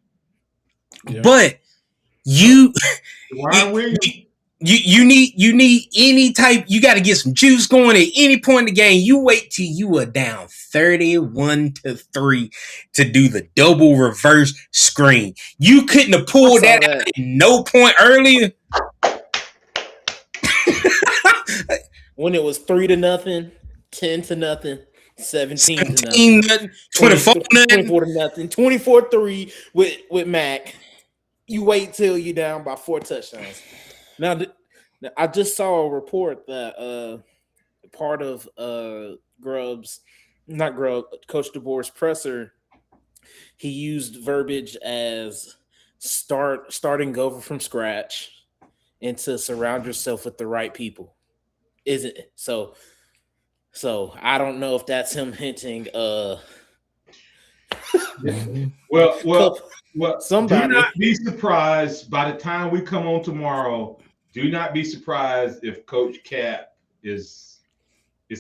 Yeah. But You need any type. You got to get some juice going at any point in the game. You wait till you are down 31-3 to do the double reverse screen. You couldn't have pulled that out at no point earlier. When it was 3-0, 10-0, 17-0, 24-0, 24-3 with Mac. You wait till you're down by 4 touchdowns. Now, I just saw a report that part of Coach DeBoer's presser, he used verbiage as starting over from scratch and to surround yourself with the right people. Isn't it? So I don't know if that's him hinting. Well, somebody. Do not be surprised by the time we come on tomorrow. Do not be surprised if Coach Cap is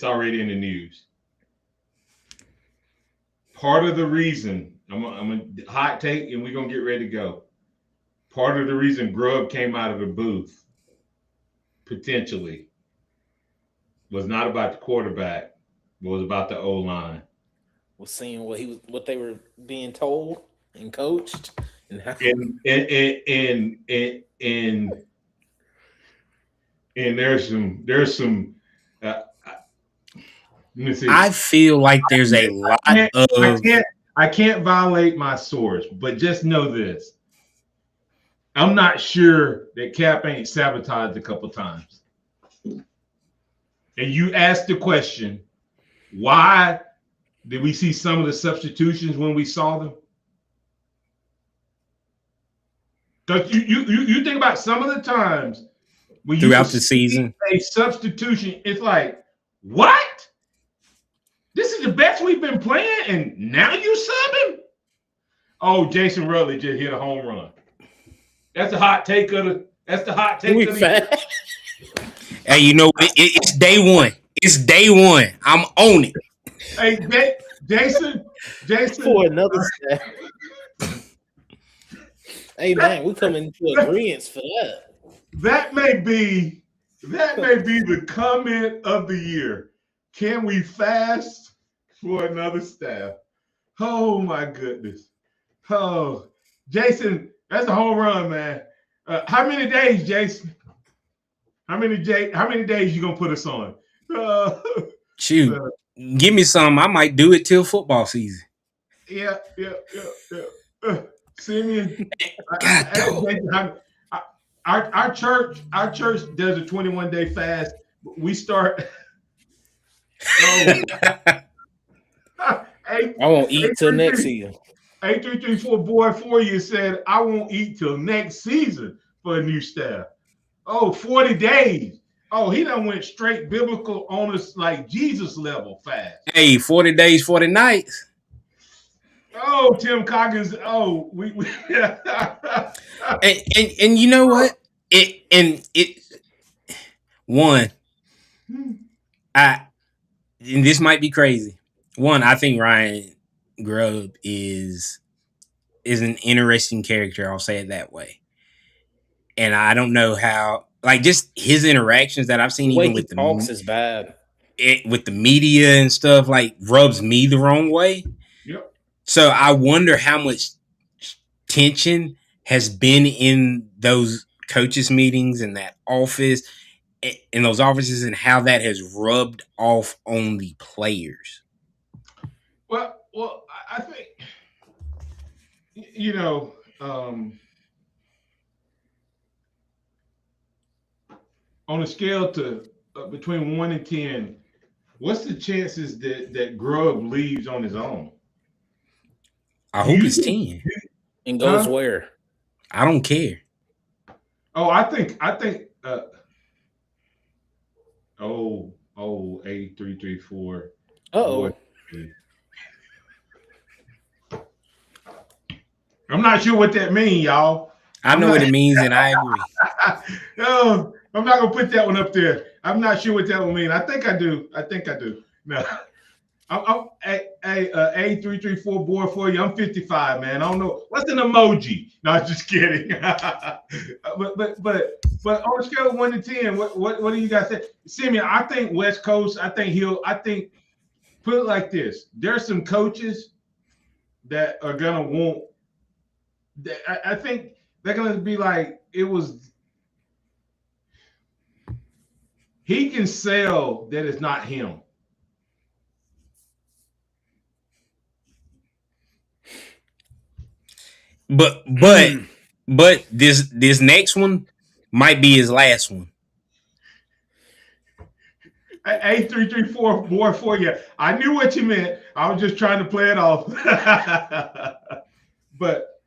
already in the news. Part of the reason, I'm a hot take, and we're gonna get ready to go. Part of the reason Grubb came out of the booth potentially was not about the quarterback, but was about the O-line. Was seeing what they were being told and coached, and there's some. Let me see. I feel like there's a lot of. I can't violate my source, but just know this: I'm not sure that Cap ain't sabotaged a couple times. And you asked the question, why did we see some of the substitutions when we saw them? Because you think about some of the times when throughout the season, a substitution, it's like, what? This is the best we've been playing, and now you subbing? Oh, Jason Rutledge just hit a home run. That's the hot take of the. That's the hot take of the. Hey, you know it's day one. It's day one. I'm on it. Hey, Jason. For another step. Hey man, we coming to agreement for that. That may be the comment of the year. Can we fast for another staff? Oh my goodness. Oh, Jason, that's a home run, man. How many days, Jason? How many days you gonna put us on? Shoot, give me some. I might do it till football season. Yeah. Simeon, our church does a 21-day fast. We start. I won't eat till next season. 8334 boy for you said I won't eat till next season for a new staff. Oh, 40 days. Oh, he done went straight biblical on us like Jesus level fast. Hey, 40 days, 40 nights. Oh, Tim Coggins. Oh, we and you know what? And this might be crazy. One, I think Ryan Grubb is an interesting character. I'll say it that way. And I don't know how, like, just his interactions that I've seen, even with the talks is bad. With the media and stuff, like, rubs me the wrong way. Yep. So I wonder how much tension has been in those coaches' meetings and that office, in those offices, and how that has rubbed off on the players. Well, I think, on a scale to between 1 and 10, what's the chances that Grubb leaves on his own? I hope it's 10. And goes where? I don't care. Oh, I think 8334. Uh-oh. I'm not sure what that means, y'all. I know what it means, and I agree. No, I'm not gonna put that one up there. I'm not sure what that one means. I think I do. No. A334 boy for you. I'm 55, man. I don't know what's an emoji. No, just kidding. but on a scale of 1 to 10, what do you guys say? Simeon, I think West Coast. I think put it like this: there's some coaches that are gonna want. I think they're gonna be like it was. He can sell that it's not him. But this next one might be his last one. A334 boy for you. I knew what you meant. I was just trying to play it off. But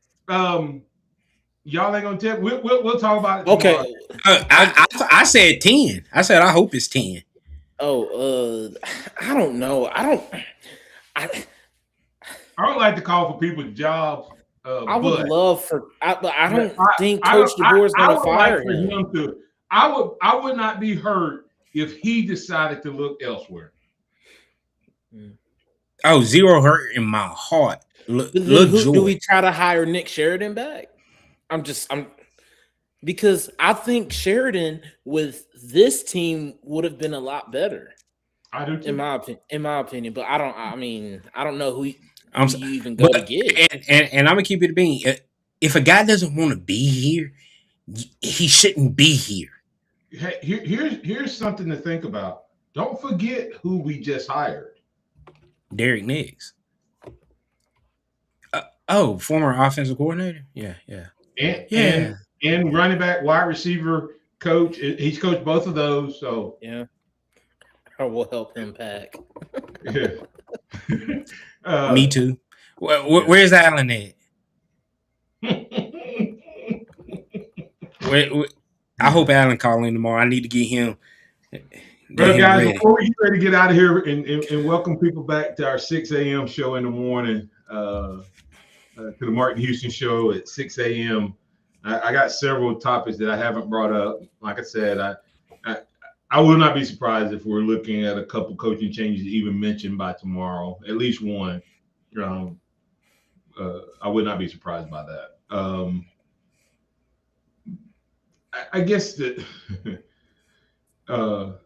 y'all ain't gonna tell. We'll talk about it. Okay. I said 10. I said I hope it's 10. Oh, I don't know. I don't like to call for people's jobs. I would love for, but I don't think Coach DeBoer is going to fire him. I would not be hurt if he decided to look elsewhere. Oh, zero hurt in my heart. Do we try to hire Nick Sheridan back? Because I think Sheridan with this team would have been a lot better. I do too. In my opinion, but I don't know who you even go to get. And I'm gonna keep it a bean. If a guy doesn't want to be here, he shouldn't be here. Hey, here's something to think about. Don't forget who we just hired. Derek Nix. Former offensive coordinator. Yeah. And running back, wide receiver coach. He's coached both of those. So yeah, I will help him pack. Yeah. Me too. Where's Allen at? I hope Allen call in tomorrow. I need to get him. Well, guys, before we get ready to get out of here and welcome people back to our 6 a.m. show in the morning, to the Martin Houston show at 6 a.m. I got several topics that I haven't brought up. Like I said, I will not be surprised if we're looking at a couple coaching changes even mentioned by tomorrow, at least one. I would not be surprised by that. I guess that let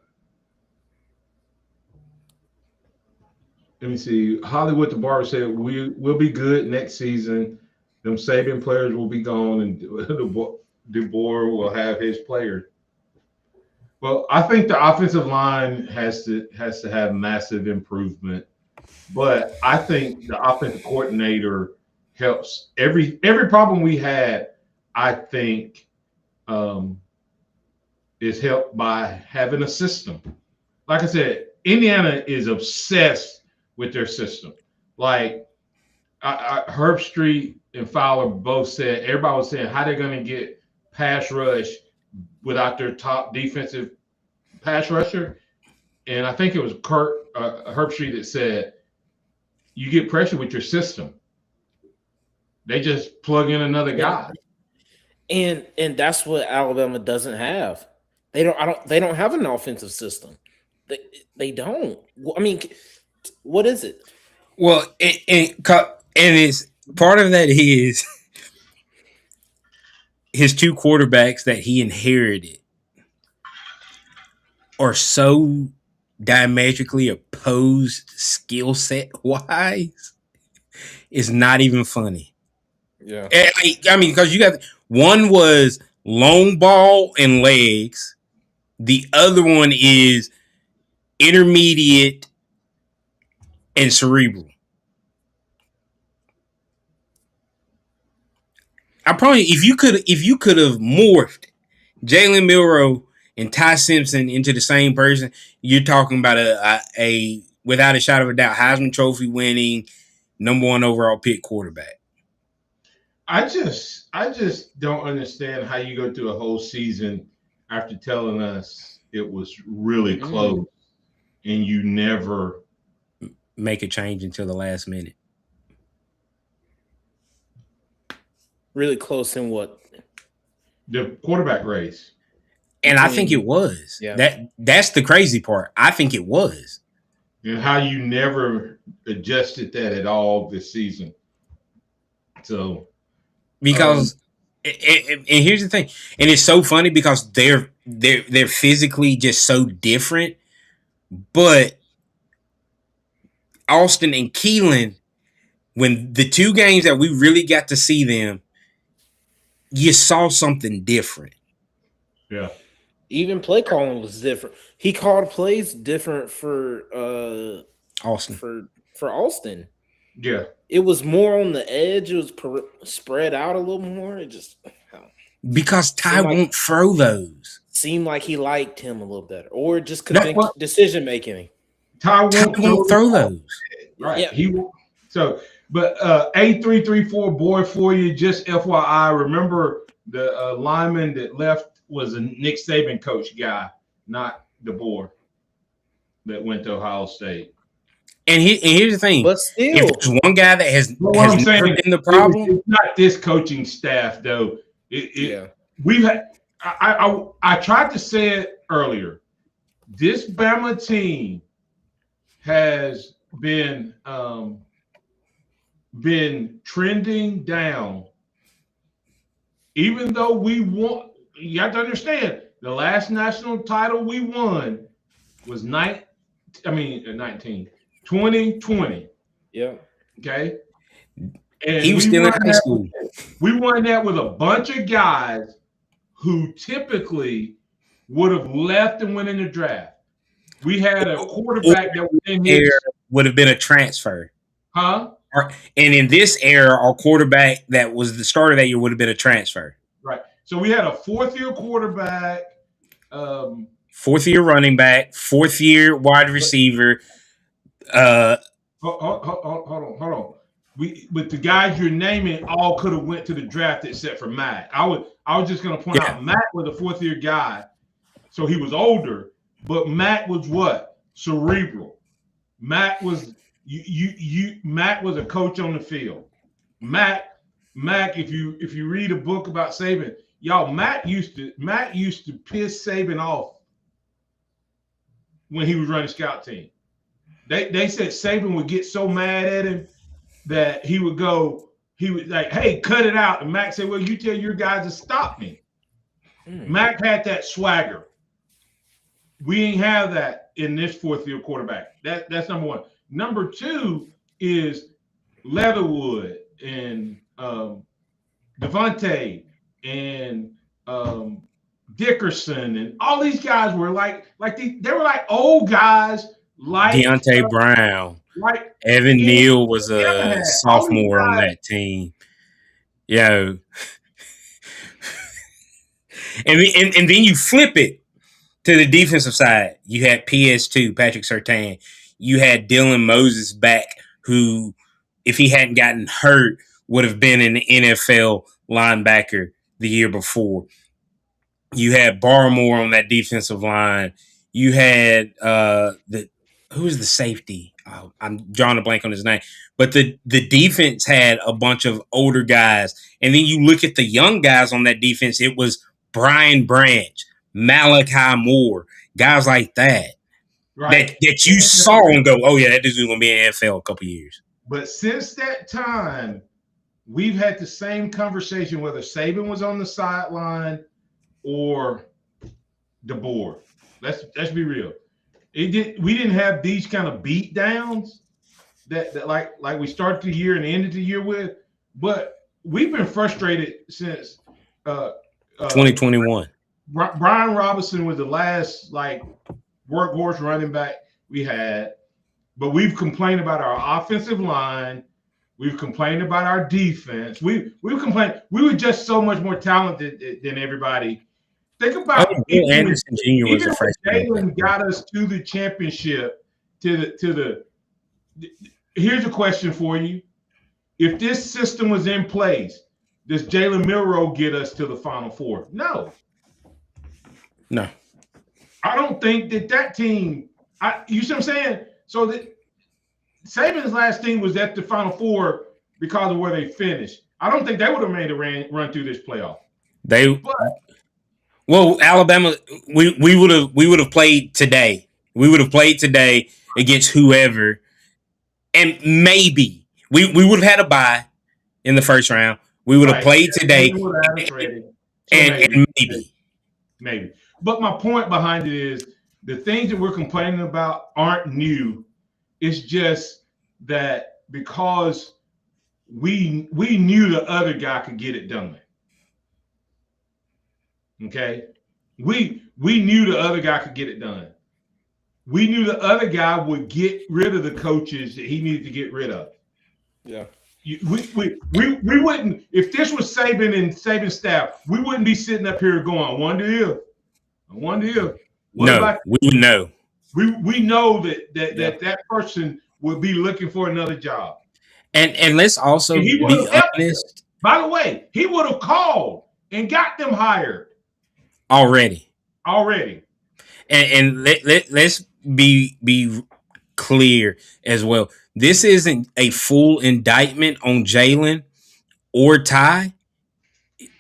me see. Hollywood the Barber said we'll be good next season. Them Saban players will be gone, and DeBoer will have his players. Well, I think the offensive line has to have massive improvement, but I think the offensive coordinator helps. Every problem we had, I think, is helped by having a system. Like I said, Indiana is obsessed with their system. Like Herb Street and Fowler both said, everybody was saying how they're going to get pass rush without their top defensive pass rusher. And I think it was Herb Street that said, you get pressure with your system. They just plug in another guy. And that's what Alabama doesn't have. They don't have an offensive system. They don't. I mean, what is it? Well, and it's part of that is his two quarterbacks that he inherited are so diametrically opposed skill set wise. It's not even funny. Yeah. I mean, because you got one was long ball and legs. The other one is intermediate and cerebral. I probably if you could have morphed Jalen Milroe and Ty Simpson into the same person, you're talking about a without a shadow of a doubt Heisman Trophy winning #1 overall pick quarterback. I just don't understand how you go through a whole season after telling us it was really close and you never make a change until the last minute. Really close in what? The quarterback race. And I think it was. Yeah. That's the crazy part. I think it was. and how you never adjusted that at all this season. So because and here's the thing, and it's so funny because they're physically just so different, but Austin and Keelan, when the two games that we really got to see them, you saw something different. yeah, Even play calling was different. He called plays different for Austin. for Austin. yeah. It was more on the edge. It was spread out a little more. It just Because Ty won't throw those. Seemed like he liked him a little better, or just could think decision making. Ty won't throw those. Right. Yeah. He won't. So, but A334 boy for you. Just FYI, remember the lineman that left was a Nick Saban coach guy, not the boy that went to Ohio State. And here's the thing. But still, if there's one guy that has never been the problem, it's not this coaching staff though. We've had. I tried to say it earlier. This Bama team has been trending down. Even though we won, you have to understand the last national title we won was 2020. Yeah. Okay. And he was still in high school. We won that with a bunch of guys who typically would have left and went in the draft. We had a quarterback that was in here would have been a transfer. Huh? And in this era, our quarterback that was the starter that year would have been a transfer. Right. So we had a fourth-year quarterback, fourth-year running back, fourth-year wide receiver. Hold on. With the guys you're naming, all could have went to the draft except for Matt. I was just going to point out Matt was a fourth-year guy, so he was older. But Matt was what? Cerebral. Matt was Matt was a coach on the field. Matt, if you read a book about Saban, y'all, Matt used to piss Saban off when he was running scout team. They said Saban would get so mad at him that he would like, hey, cut it out. And Mac said, well, you tell your guys to stop me. Mac had that swagger. We ain't have that in this fourth-year quarterback. That's number one. Number two is Leatherwood and Devontae and Dickerson and all these guys were they were like old guys. Like Deontay Brown, like Evan Neal was a sophomore on that team. Yo, and then you flip it to the defensive side. You had PS2 Patrick Surtain. You had Dylan Moses back, who, if he hadn't gotten hurt, would have been an NFL linebacker the year before. You had Barmore on that defensive line. You had who was the safety? Oh, I'm drawing a blank on his name. But the defense had a bunch of older guys. And then you look at the young guys on that defense, it was Brian Branch, Malachi Moore, guys like that. Right. That you saw and go, oh, yeah, that dude's going to be in the NFL a couple years. But since that time, we've had the same conversation, whether Saban was on the sideline or the board. Let's be real. We didn't have these kind of beat downs that like we started the year and ended the year with, but we've been frustrated since 2021. Brian Robinson was the last workhorse running back we had, but we've complained about our offensive line. We've complained about our defense. We've complained. We were just so much more talented than everybody. Think about Bill Anderson Jr. was a freshman. Jalen got us to the championship. Here's a question for you: if this system was in place, does Jalen Milroe get us to the Final Four? No. I don't think that team. You see what I'm saying? So that Saban's last team was at the Final Four because of where they finished. I don't think they would have made a run through this playoff. Well, Alabama, we would have played today. We would have played today, against whoever, and maybe we would have had a bye in the first round. We would have played today, and maybe. But my point behind it is the things that we're complaining about aren't new. It's just that because we knew the other guy could get it done. Okay, we knew the other guy could get it done. We knew the other guy would get rid of the coaches that he needed to get rid of. Yeah. We wouldn't, if this was Saban and Saban's staff, we wouldn't be sitting up here going, I wonder if. No, we would know. We know that person would be looking for another job. And let's also be honest. By the way, he would have called and got them hired already. And let's be clear as well. This isn't a full indictment on Jalen or Ty.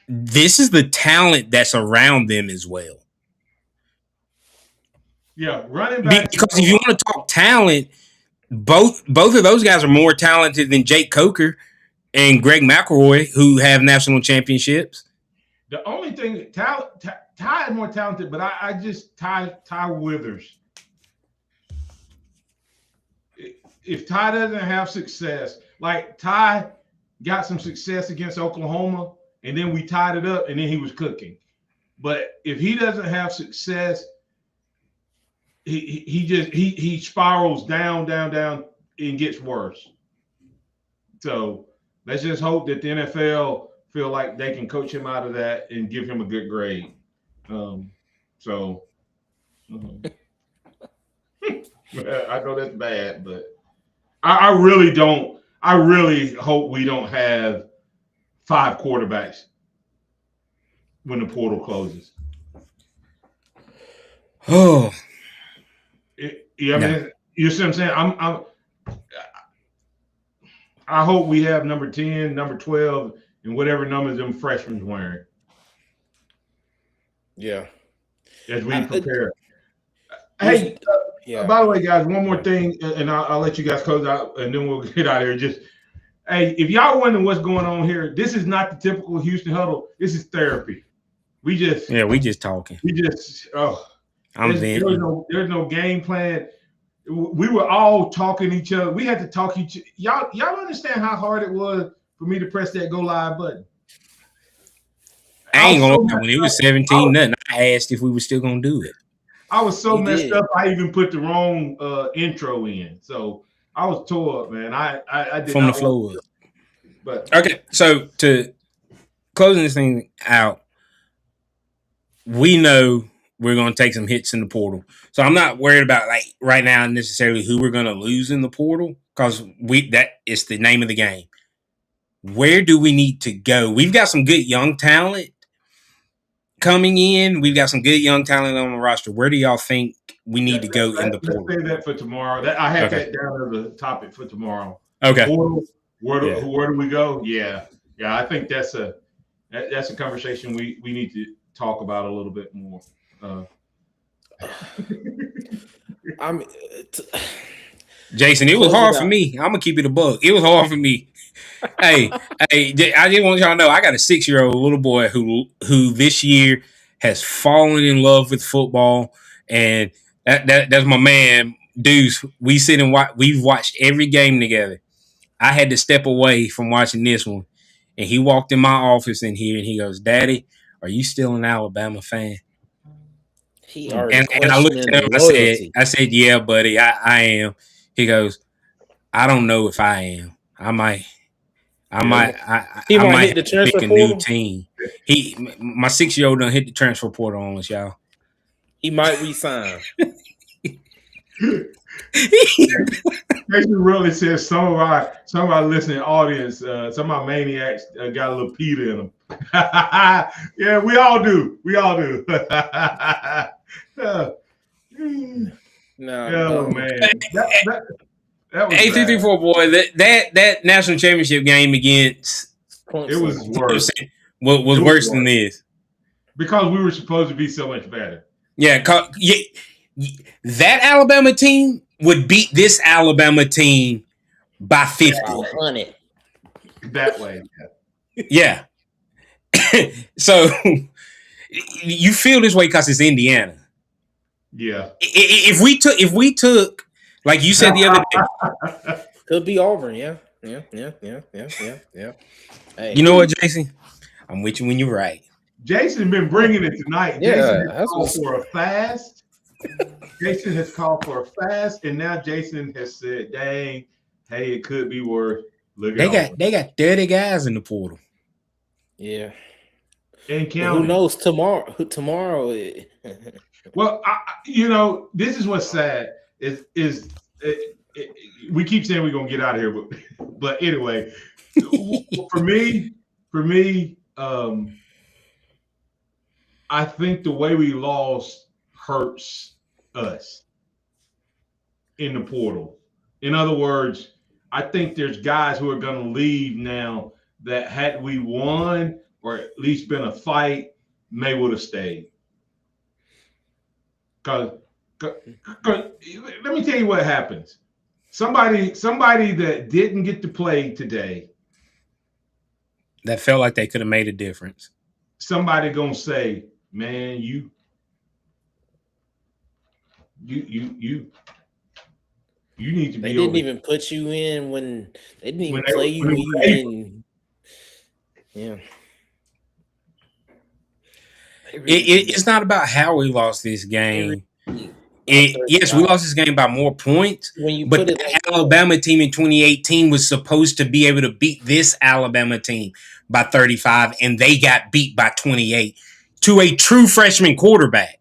This is the talent that's around them as well. Yeah, running back. Because if you want to talk talent, both of those guys are more talented than Jake Coker and Greg McElroy, who have national championships. The only thing, Ty is more talented, but I just Ty Withers. If Ty doesn't have success, like Ty got some success against Oklahoma, and then we tied it up, and then he was cooking. But if he doesn't have success, he spirals down, and gets worse. So let's just hope that the NFL feel like they can coach him out of that and give him a good grade. I know that's bad, but I really don't. I really hope we don't have 5 quarterbacks when the portal closes. Oh, yeah. I mean, you see what I'm saying? I hope we have number 10, number 12, and whatever numbers them freshmen wearing. Yeah. As we prepare. Hey, by the way, guys, one more thing, and I'll let you guys close out, and then we'll get out of here. Just, hey, if y'all wondering what's going on here, this is not the typical Houston Huddle. This is therapy. We just talking. There's no game plan. We were all talking to each other. We had to talk each other. Y'all understand how hard it was for me to press that go live button? I ain't gonna lie, when it was 17-0, I asked if we were still gonna do it. I was so messed up. I even put the wrong intro in, so I was tore up, man. I did from the floor. But okay, so to closing this thing out, we know we're going to take some hits in the portal. So I'm not worried about like right now necessarily who we're going to lose in the portal because that is the name of the game. Where do we need to go? We've got some good young talent coming in. We've got some good young talent on the roster. Where do y'all think we need to go in the portal? Let's say that for tomorrow. I have that down as a topic for tomorrow. Okay. Portal, where do we go? Yeah. I think that's a conversation we need to talk about a little bit more. Jason, it was hard for me. I'm gonna keep it a bug. It was hard for me. hey, I just want y'all to know I got a 6-year-old little boy who this year has fallen in love with football, and that's my man, Deuce. We sit and watch. We've watched every game together. I had to step away from watching this one, and he walked in my office in here, and he goes, "Daddy, are you still an Alabama fan?" And I looked at him. I said, "Yeah, buddy, I am." He goes, "I don't know if I am. I might hit the transfer portal. New team." My 6-year-old done hit the transfer portal on us, y'all. He might resign. Jason really says some of our listening audience, some of our maniacs got a little Peter in them. Yeah, we all do. No, man. That was 8-3-4 boy. That national championship game against it was worse. Was worse than this because we were supposed to be so much better. Yeah, that Alabama team would beat this Alabama team by 50. 100. That way. Yeah. So you feel this way because it's Indiana. Yeah. If we took, like you said the other day, Could be Auburn. Yeah. Hey, you know what, Jason? I'm with you when you're right. Jason been bringing it tonight. Yeah, Jason that's has called what's- for a fast. Jason has called for a fast, and now Jason has said, "Dang, hey, it could be worse." Look at They got 30 guys in the portal. yeah. and But counting. who knows tomorrow? Tomorrow. Well, this is what's sad is we keep saying we're gonna get out of here, but anyway, for me, I think the way we lost hurts us in the portal. In other words, I think there's guys who are going to leave now that had we won or at least been a fight, may would have stayed. Because let me tell you what happens. Somebody that didn't get to play today, That felt like they could have made a difference. somebody gonna say, "Man, you need to be." They didn't over even put you in when they didn't even When they- play you when when they you were didn't. Yeah. It's not about how we lost this game. Yes, we lost this game by more points, When you but put it the like Alabama team in 2018 was supposed to be able to beat this Alabama team by 35, and they got beat by 28 to a true freshman quarterback.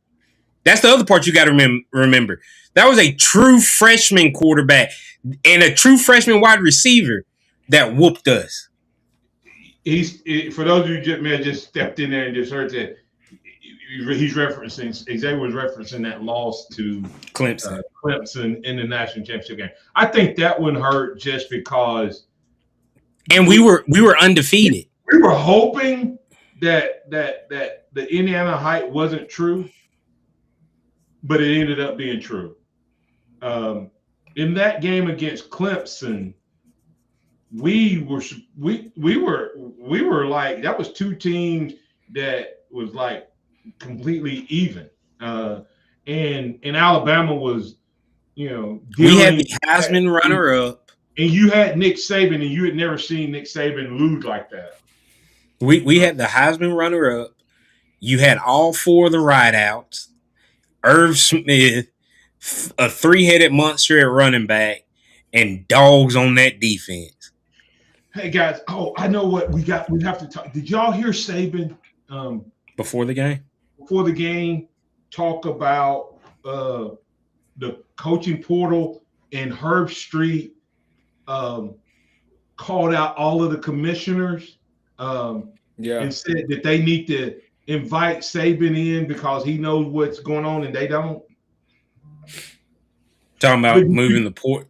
That's the other part you got to remember. That was a true freshman quarterback and a true freshman wide receiver that whooped us. For those of you who may have just stepped in there and just heard that, he's referencing, Xavier was referencing that loss to Clemson. in the national championship game. I think that one hurt just because, and we were undefeated. We were hoping that the Indiana hype wasn't true, but it ended up being true. In that game against Clemson, we were like, that was two teams that was like completely even. And Alabama was, we had the Heisman runner up, and you had Nick Saban, and you had never seen Nick Saban lose like that. We had the Heisman runner up. You had all four of the rideouts. Irv Smith, a three-headed monster at running back, and dogs on that defense. Hey guys, I know what we got. We have to talk. Did y'all hear Saban before the game? Before the game, talk about the coaching portal, and Herb Street called out all of the commissioners and said that they need to invite Saban in because he knows what's going on and they don't. Talking about moving the port,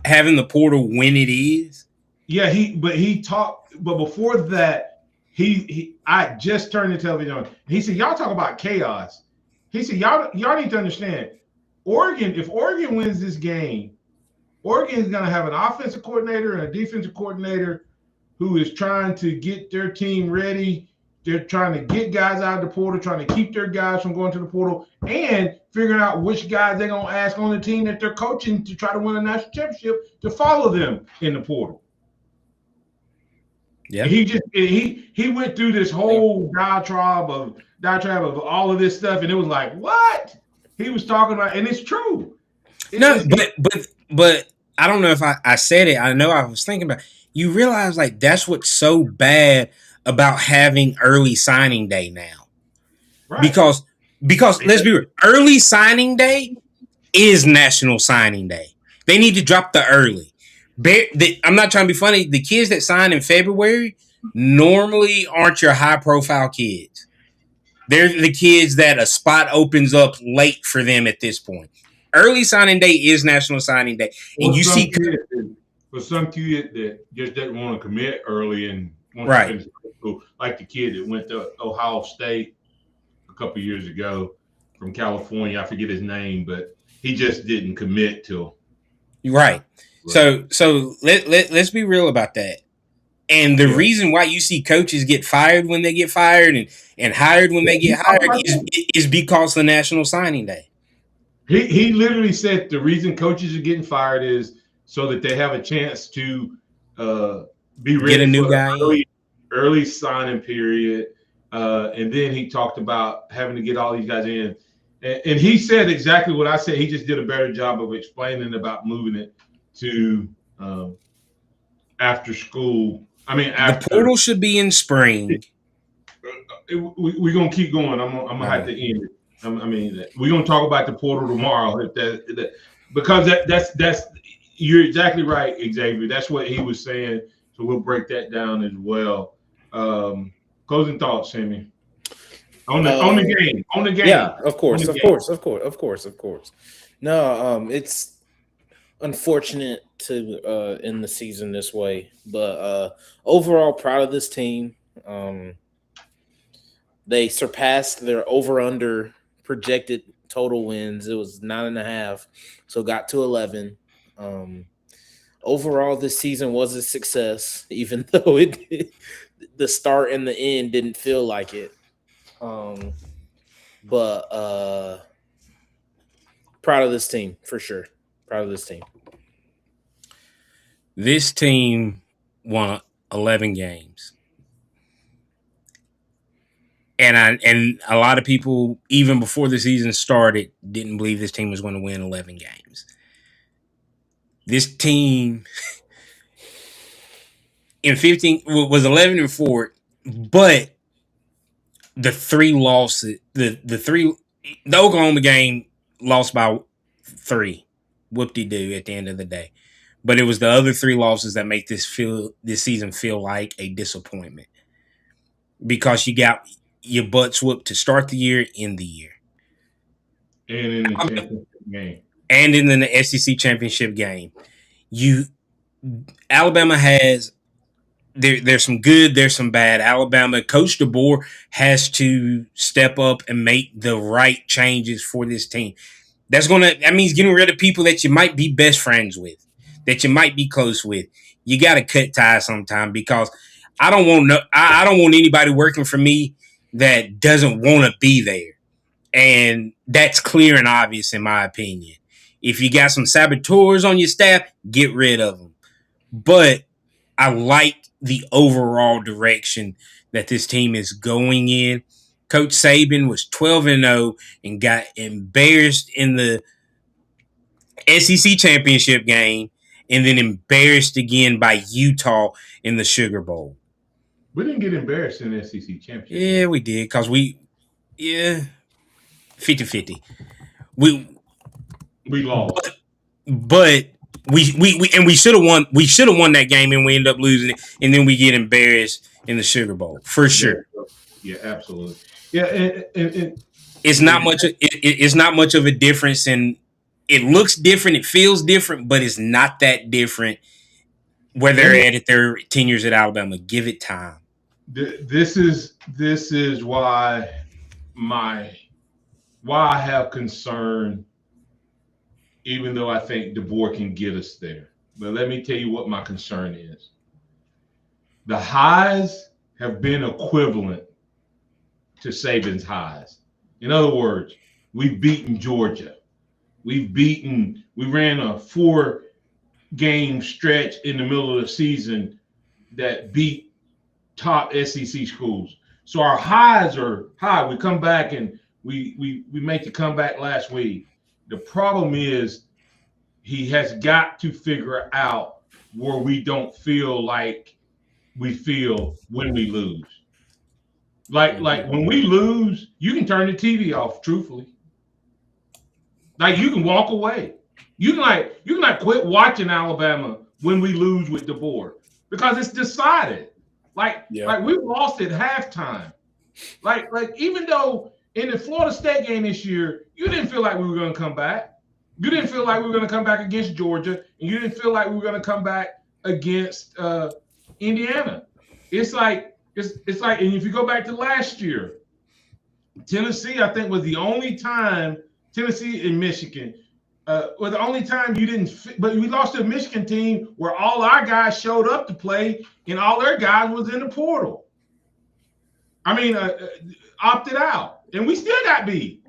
having the portal when it is. Yeah, he talked, but before that, I just turned the television on. He said, "Y'all talk about chaos." He said, "Y'all need to understand, Oregon. If Oregon wins this game, Oregon is going to have an offensive coordinator and a defensive coordinator who is trying to get their team ready. They're trying to get guys out of the portal, trying to keep their guys from going to the portal, and figuring out which guys they're going to ask on the team that they're coaching to try to win a national championship to follow them in the portal." Yeah, he went through this whole diatribe of all of this stuff, and it was like, what he was talking about, and it's true. But I don't know if I said it. I know I was thinking about. You realize like that's what's so bad about having early signing day now, right? Because let's be real, early signing day is National Signing Day. They need to drop the early. I'm not trying to be funny. The kids that sign in February normally aren't your high-profile kids. They're the kids that a spot opens up late for them at this point. Early signing day is National Signing Day, and you see for some kid that just doesn't want to commit early and want right, to finish school, like the kid that went to Ohio State a couple years ago from California. I forget his name, but He just didn't commit till Right. So let's be real about that. And the reason why you see coaches get fired when they get fired and hired when they get hired is because of the National Signing Day. He literally said the reason coaches are getting fired is so that they have a chance to be ready Get a new for guy early signing period. And then he talked about having to get all these guys in. And he said exactly what I said. He just did a better job of explaining about moving it to after school. I mean, the portal should be in spring. We're gonna keep going. I'm gonna have to end it. I mean, we're gonna talk about the portal tomorrow. Because that's you're exactly right, Xavier. That's what he was saying. So we'll break that down as well. Closing thoughts, Sammy. On the game. Yeah, of course. No, it's unfortunate to end the season this way, but overall proud of this team. They surpassed their over-under projected total wins. It was 9.5, so got to 11. Overall, this season was a success, even though the start and the end didn't feel like it. But proud of this team for sure. Proud of this team. This team won 11 games. And a lot of people, even before the season started, didn't believe this team was going to win 11 games. This team in 15 was 11-4, but the three losses, the Oklahoma game lost by 3. Whoop-de-doo at the end of the day. But it was the other 3 losses that make this season feel like a disappointment. Because you got your butts whooped to start the year, end the year. And in the championship game. And in the SEC championship game. Alabama has there's some good, there's some bad. Alabama, Coach DeBoer has to step up and make the right changes for this team. That means getting rid of people that you might be best friends with, that you might be close with. You got to cut ties sometime because I don't want anybody working for me that doesn't want to be there. And that's clear and obvious in my opinion. If you got some saboteurs on your staff, get rid of them. But I like the overall direction that this team is going in. Coach Saban was 12-0 and got embarrassed in the SEC championship game and then embarrassed again by Utah in the Sugar Bowl. We didn't get embarrassed in the SEC championship. Yeah, we did because 50-50. We lost. But we should have won. We should have won that game, and we end up losing it, and then we get embarrassed in the Sugar Bowl for sure. Yeah, absolutely. Yeah, and it's not much. It's not much of a difference, and it looks different. It feels different, but it's not that different. Where they're at their tenures at Alabama, give it time. This is why I have concern. Even though I think DeBoer can get us there. But let me tell you what my concern is. The highs have been equivalent to Saban's highs. In other words, we've beaten Georgia. We ran a 4-game stretch in the middle of the season that beat top SEC schools. So our highs are high. We come back and we make the comeback last week. The problem is he has got to figure out where we don't feel like we feel when we lose. Like when we lose, you can turn the TV off, truthfully. Like you can walk away. You can quit watching Alabama when we lose with DeBoer because it's decided. Like we lost at halftime. Like even though in the Florida State game this year, you didn't feel like we were going to come back. You didn't feel like we were going to come back against Georgia, and you didn't feel like we were going to come back against Indiana. It's like, and if you go back to last year, Tennessee, I think, was the only time Tennessee and Michigan Well, the only time you didn't, but we lost to a Michigan team where all our guys showed up to play and all their guys was in the portal. I mean, opted out, and we still got beat.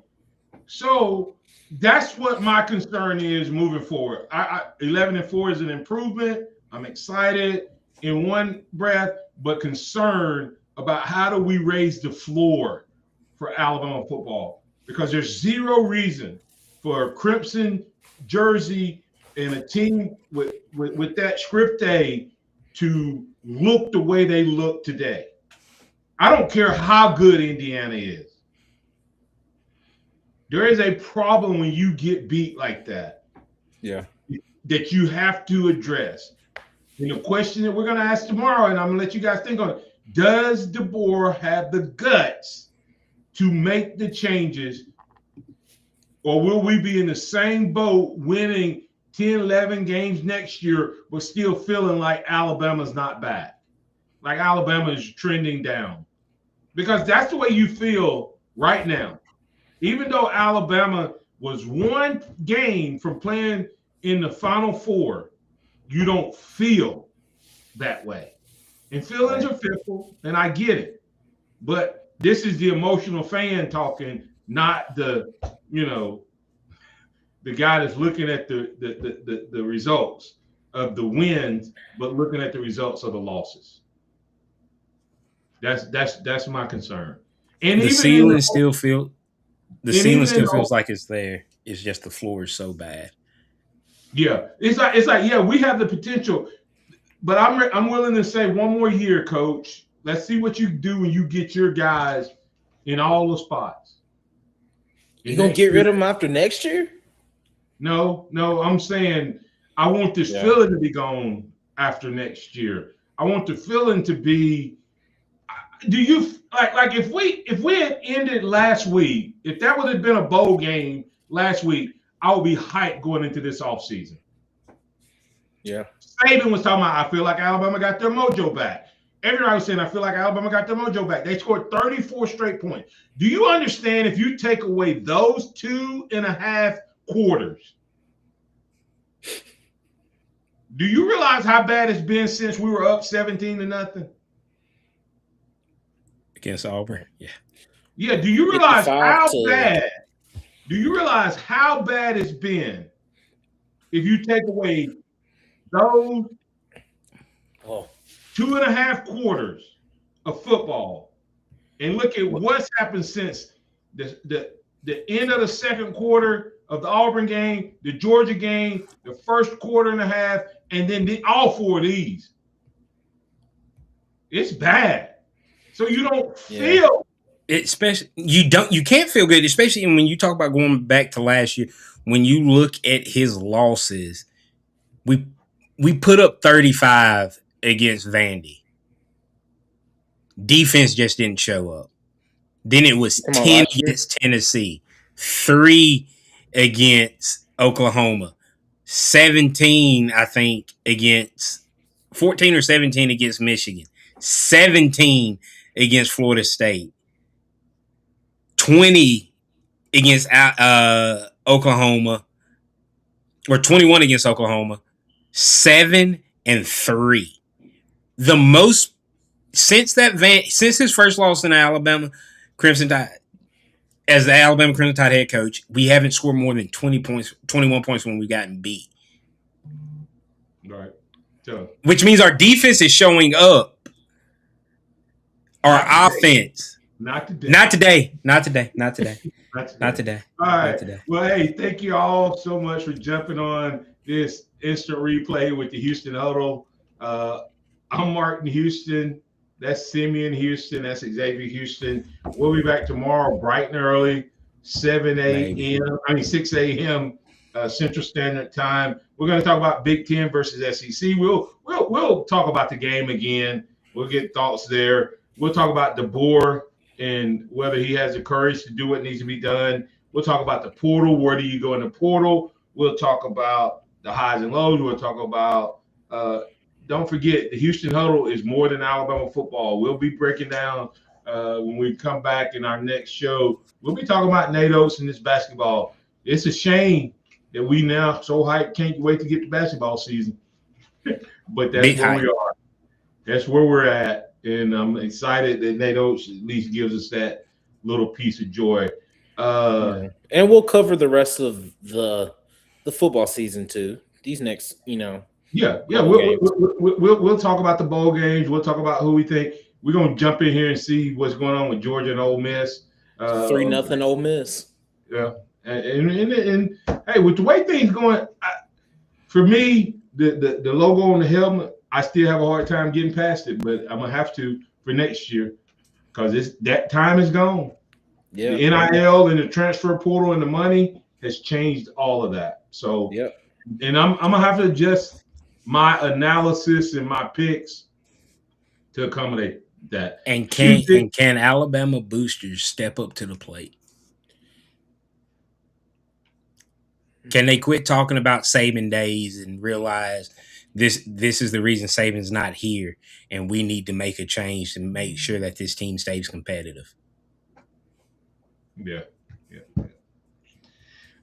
So that's what my concern is moving forward. 11-4 is an improvement. I'm excited in one breath, but concerned about how do we raise the floor for Alabama football, because there's zero reason for Crimson jersey and a team with that script A to look the way they look today. I don't care how good Indiana is. There is a problem when you get beat like that. Yeah. That you have to address. And the question that we're going to ask tomorrow, and I'm going to let you guys think on it, does DeBoer have the guts to make the changes, or will we be in the same boat winning 10, 11 games next year, but still feeling like Alabama's not back? Like Alabama is trending down. Because that's the way you feel right now. Even though Alabama was one game from playing in the Final Four, you don't feel that way. And feelings are fickle, and I get it. But this is the emotional fan talking, not the, the guy that's looking at the results of the wins, but looking at the results of the losses. That's my concern. And the ceiling still feels like it's there. It's just the floor is so bad. Yeah, it's like yeah, we have the potential, but I'm willing to say one more year, Coach. Let's see what you do when you get your guys in all the spots. You gonna get rid of them after next year? No, I'm saying I want this feeling to be gone after next year. I want the feeling to be. Do you like if we had ended last week, if that would have been a bowl game last week, I would be hyped going into this offseason. Yeah. Saban was talking about, I feel like Alabama got their mojo back. Everybody was saying, I feel like Alabama got their mojo back. They scored 34 straight points. Do you understand if you take away those 2.5 quarters? Do you realize how bad it's been since we were up 17-0? Against Auburn, yeah. Yeah, do you realize how bad? Do you realize how bad it's been if you take away those 2.5 quarters of football and look at what's happened since the end of the second quarter of the Auburn game, the Georgia game, the first quarter and a half, and then all four of these? It's bad. So you don't feel especially you can't feel good, especially when you talk about going back to last year. When you look at his losses, we put up 35 against Vandy. Defense just didn't show up. Then it was 10 against Tennessee, 3 against Oklahoma, 17, I think, against 14 or 17 against Michigan, 17 against Florida State, 20 against Oklahoma, or 21 against Oklahoma, 7-3. The most since his first loss in Alabama Crimson Tide, as the Alabama Crimson Tide head coach, we haven't scored more than 21 points when we've gotten beat. Right. So, which means our defense is showing up. Our offense. Not today. Not today. Not today. All right. Well, hey, thank you all so much for jumping on this instant replay with the Houston Huddle. I'm Martin Houston. That's Simeon Houston. That's Xavier Houston. We'll be back tomorrow bright and early, 6 a.m. Central Standard Time. We're going to talk about Big Ten versus SEC. We'll talk about the game again. We'll get thoughts there. We'll talk about DeBoer and whether he has the courage to do what needs to be done. We'll talk about the portal. Where do you go in the portal? We'll talk about the highs and lows. We'll talk about don't forget, the Houston Huddle is more than Alabama football. We'll be breaking down when we come back in our next show. We'll be talking about Nate Oates and this basketball. It's a shame that we now so hyped, can't wait to get to basketball season. But that's Big where hype. we are. That's where we're at, and I'm excited that Nate Oates at least gives us that little piece of joy. Yeah. And we'll cover the rest of the football season too. These next, Yeah, couple games. we'll talk about the bowl games. We'll talk about who we think. We're gonna jump in here and see what's going on with Georgia and Ole Miss. 3-0 Ole Miss. Yeah, and hey, with the way things going, for me, the logo on the helmet, I still have a hard time getting past it, but I'm gonna have to for next year because that time is gone. Yeah. The NIL and the transfer portal and the money has changed all of that. So, Yep. and I'm gonna have to adjust my analysis and my picks to accommodate that. And can Alabama boosters step up to the plate? Can they quit talking about Saban days and realize this is the reason Saban's not here, and we need to make a change to make sure that this team stays competitive? Yeah.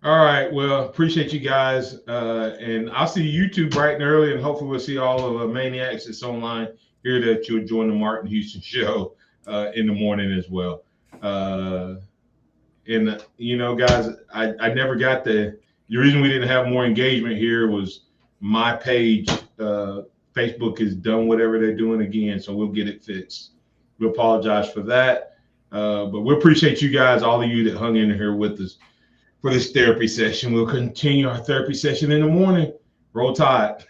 All right. Well, appreciate you guys, and I'll see YouTube bright and early, and hopefully we'll see all of Maniacs that's online here that you'll join the Martin Houston show in the morning as well. And guys, I never got the reason we didn't have more engagement here was my page. Facebook has done whatever they're doing again, so we'll get it fixed. We apologize for that, but we appreciate you guys, all of you that hung in here with us for this therapy session. We'll continue our therapy session in the morning. Roll Tide.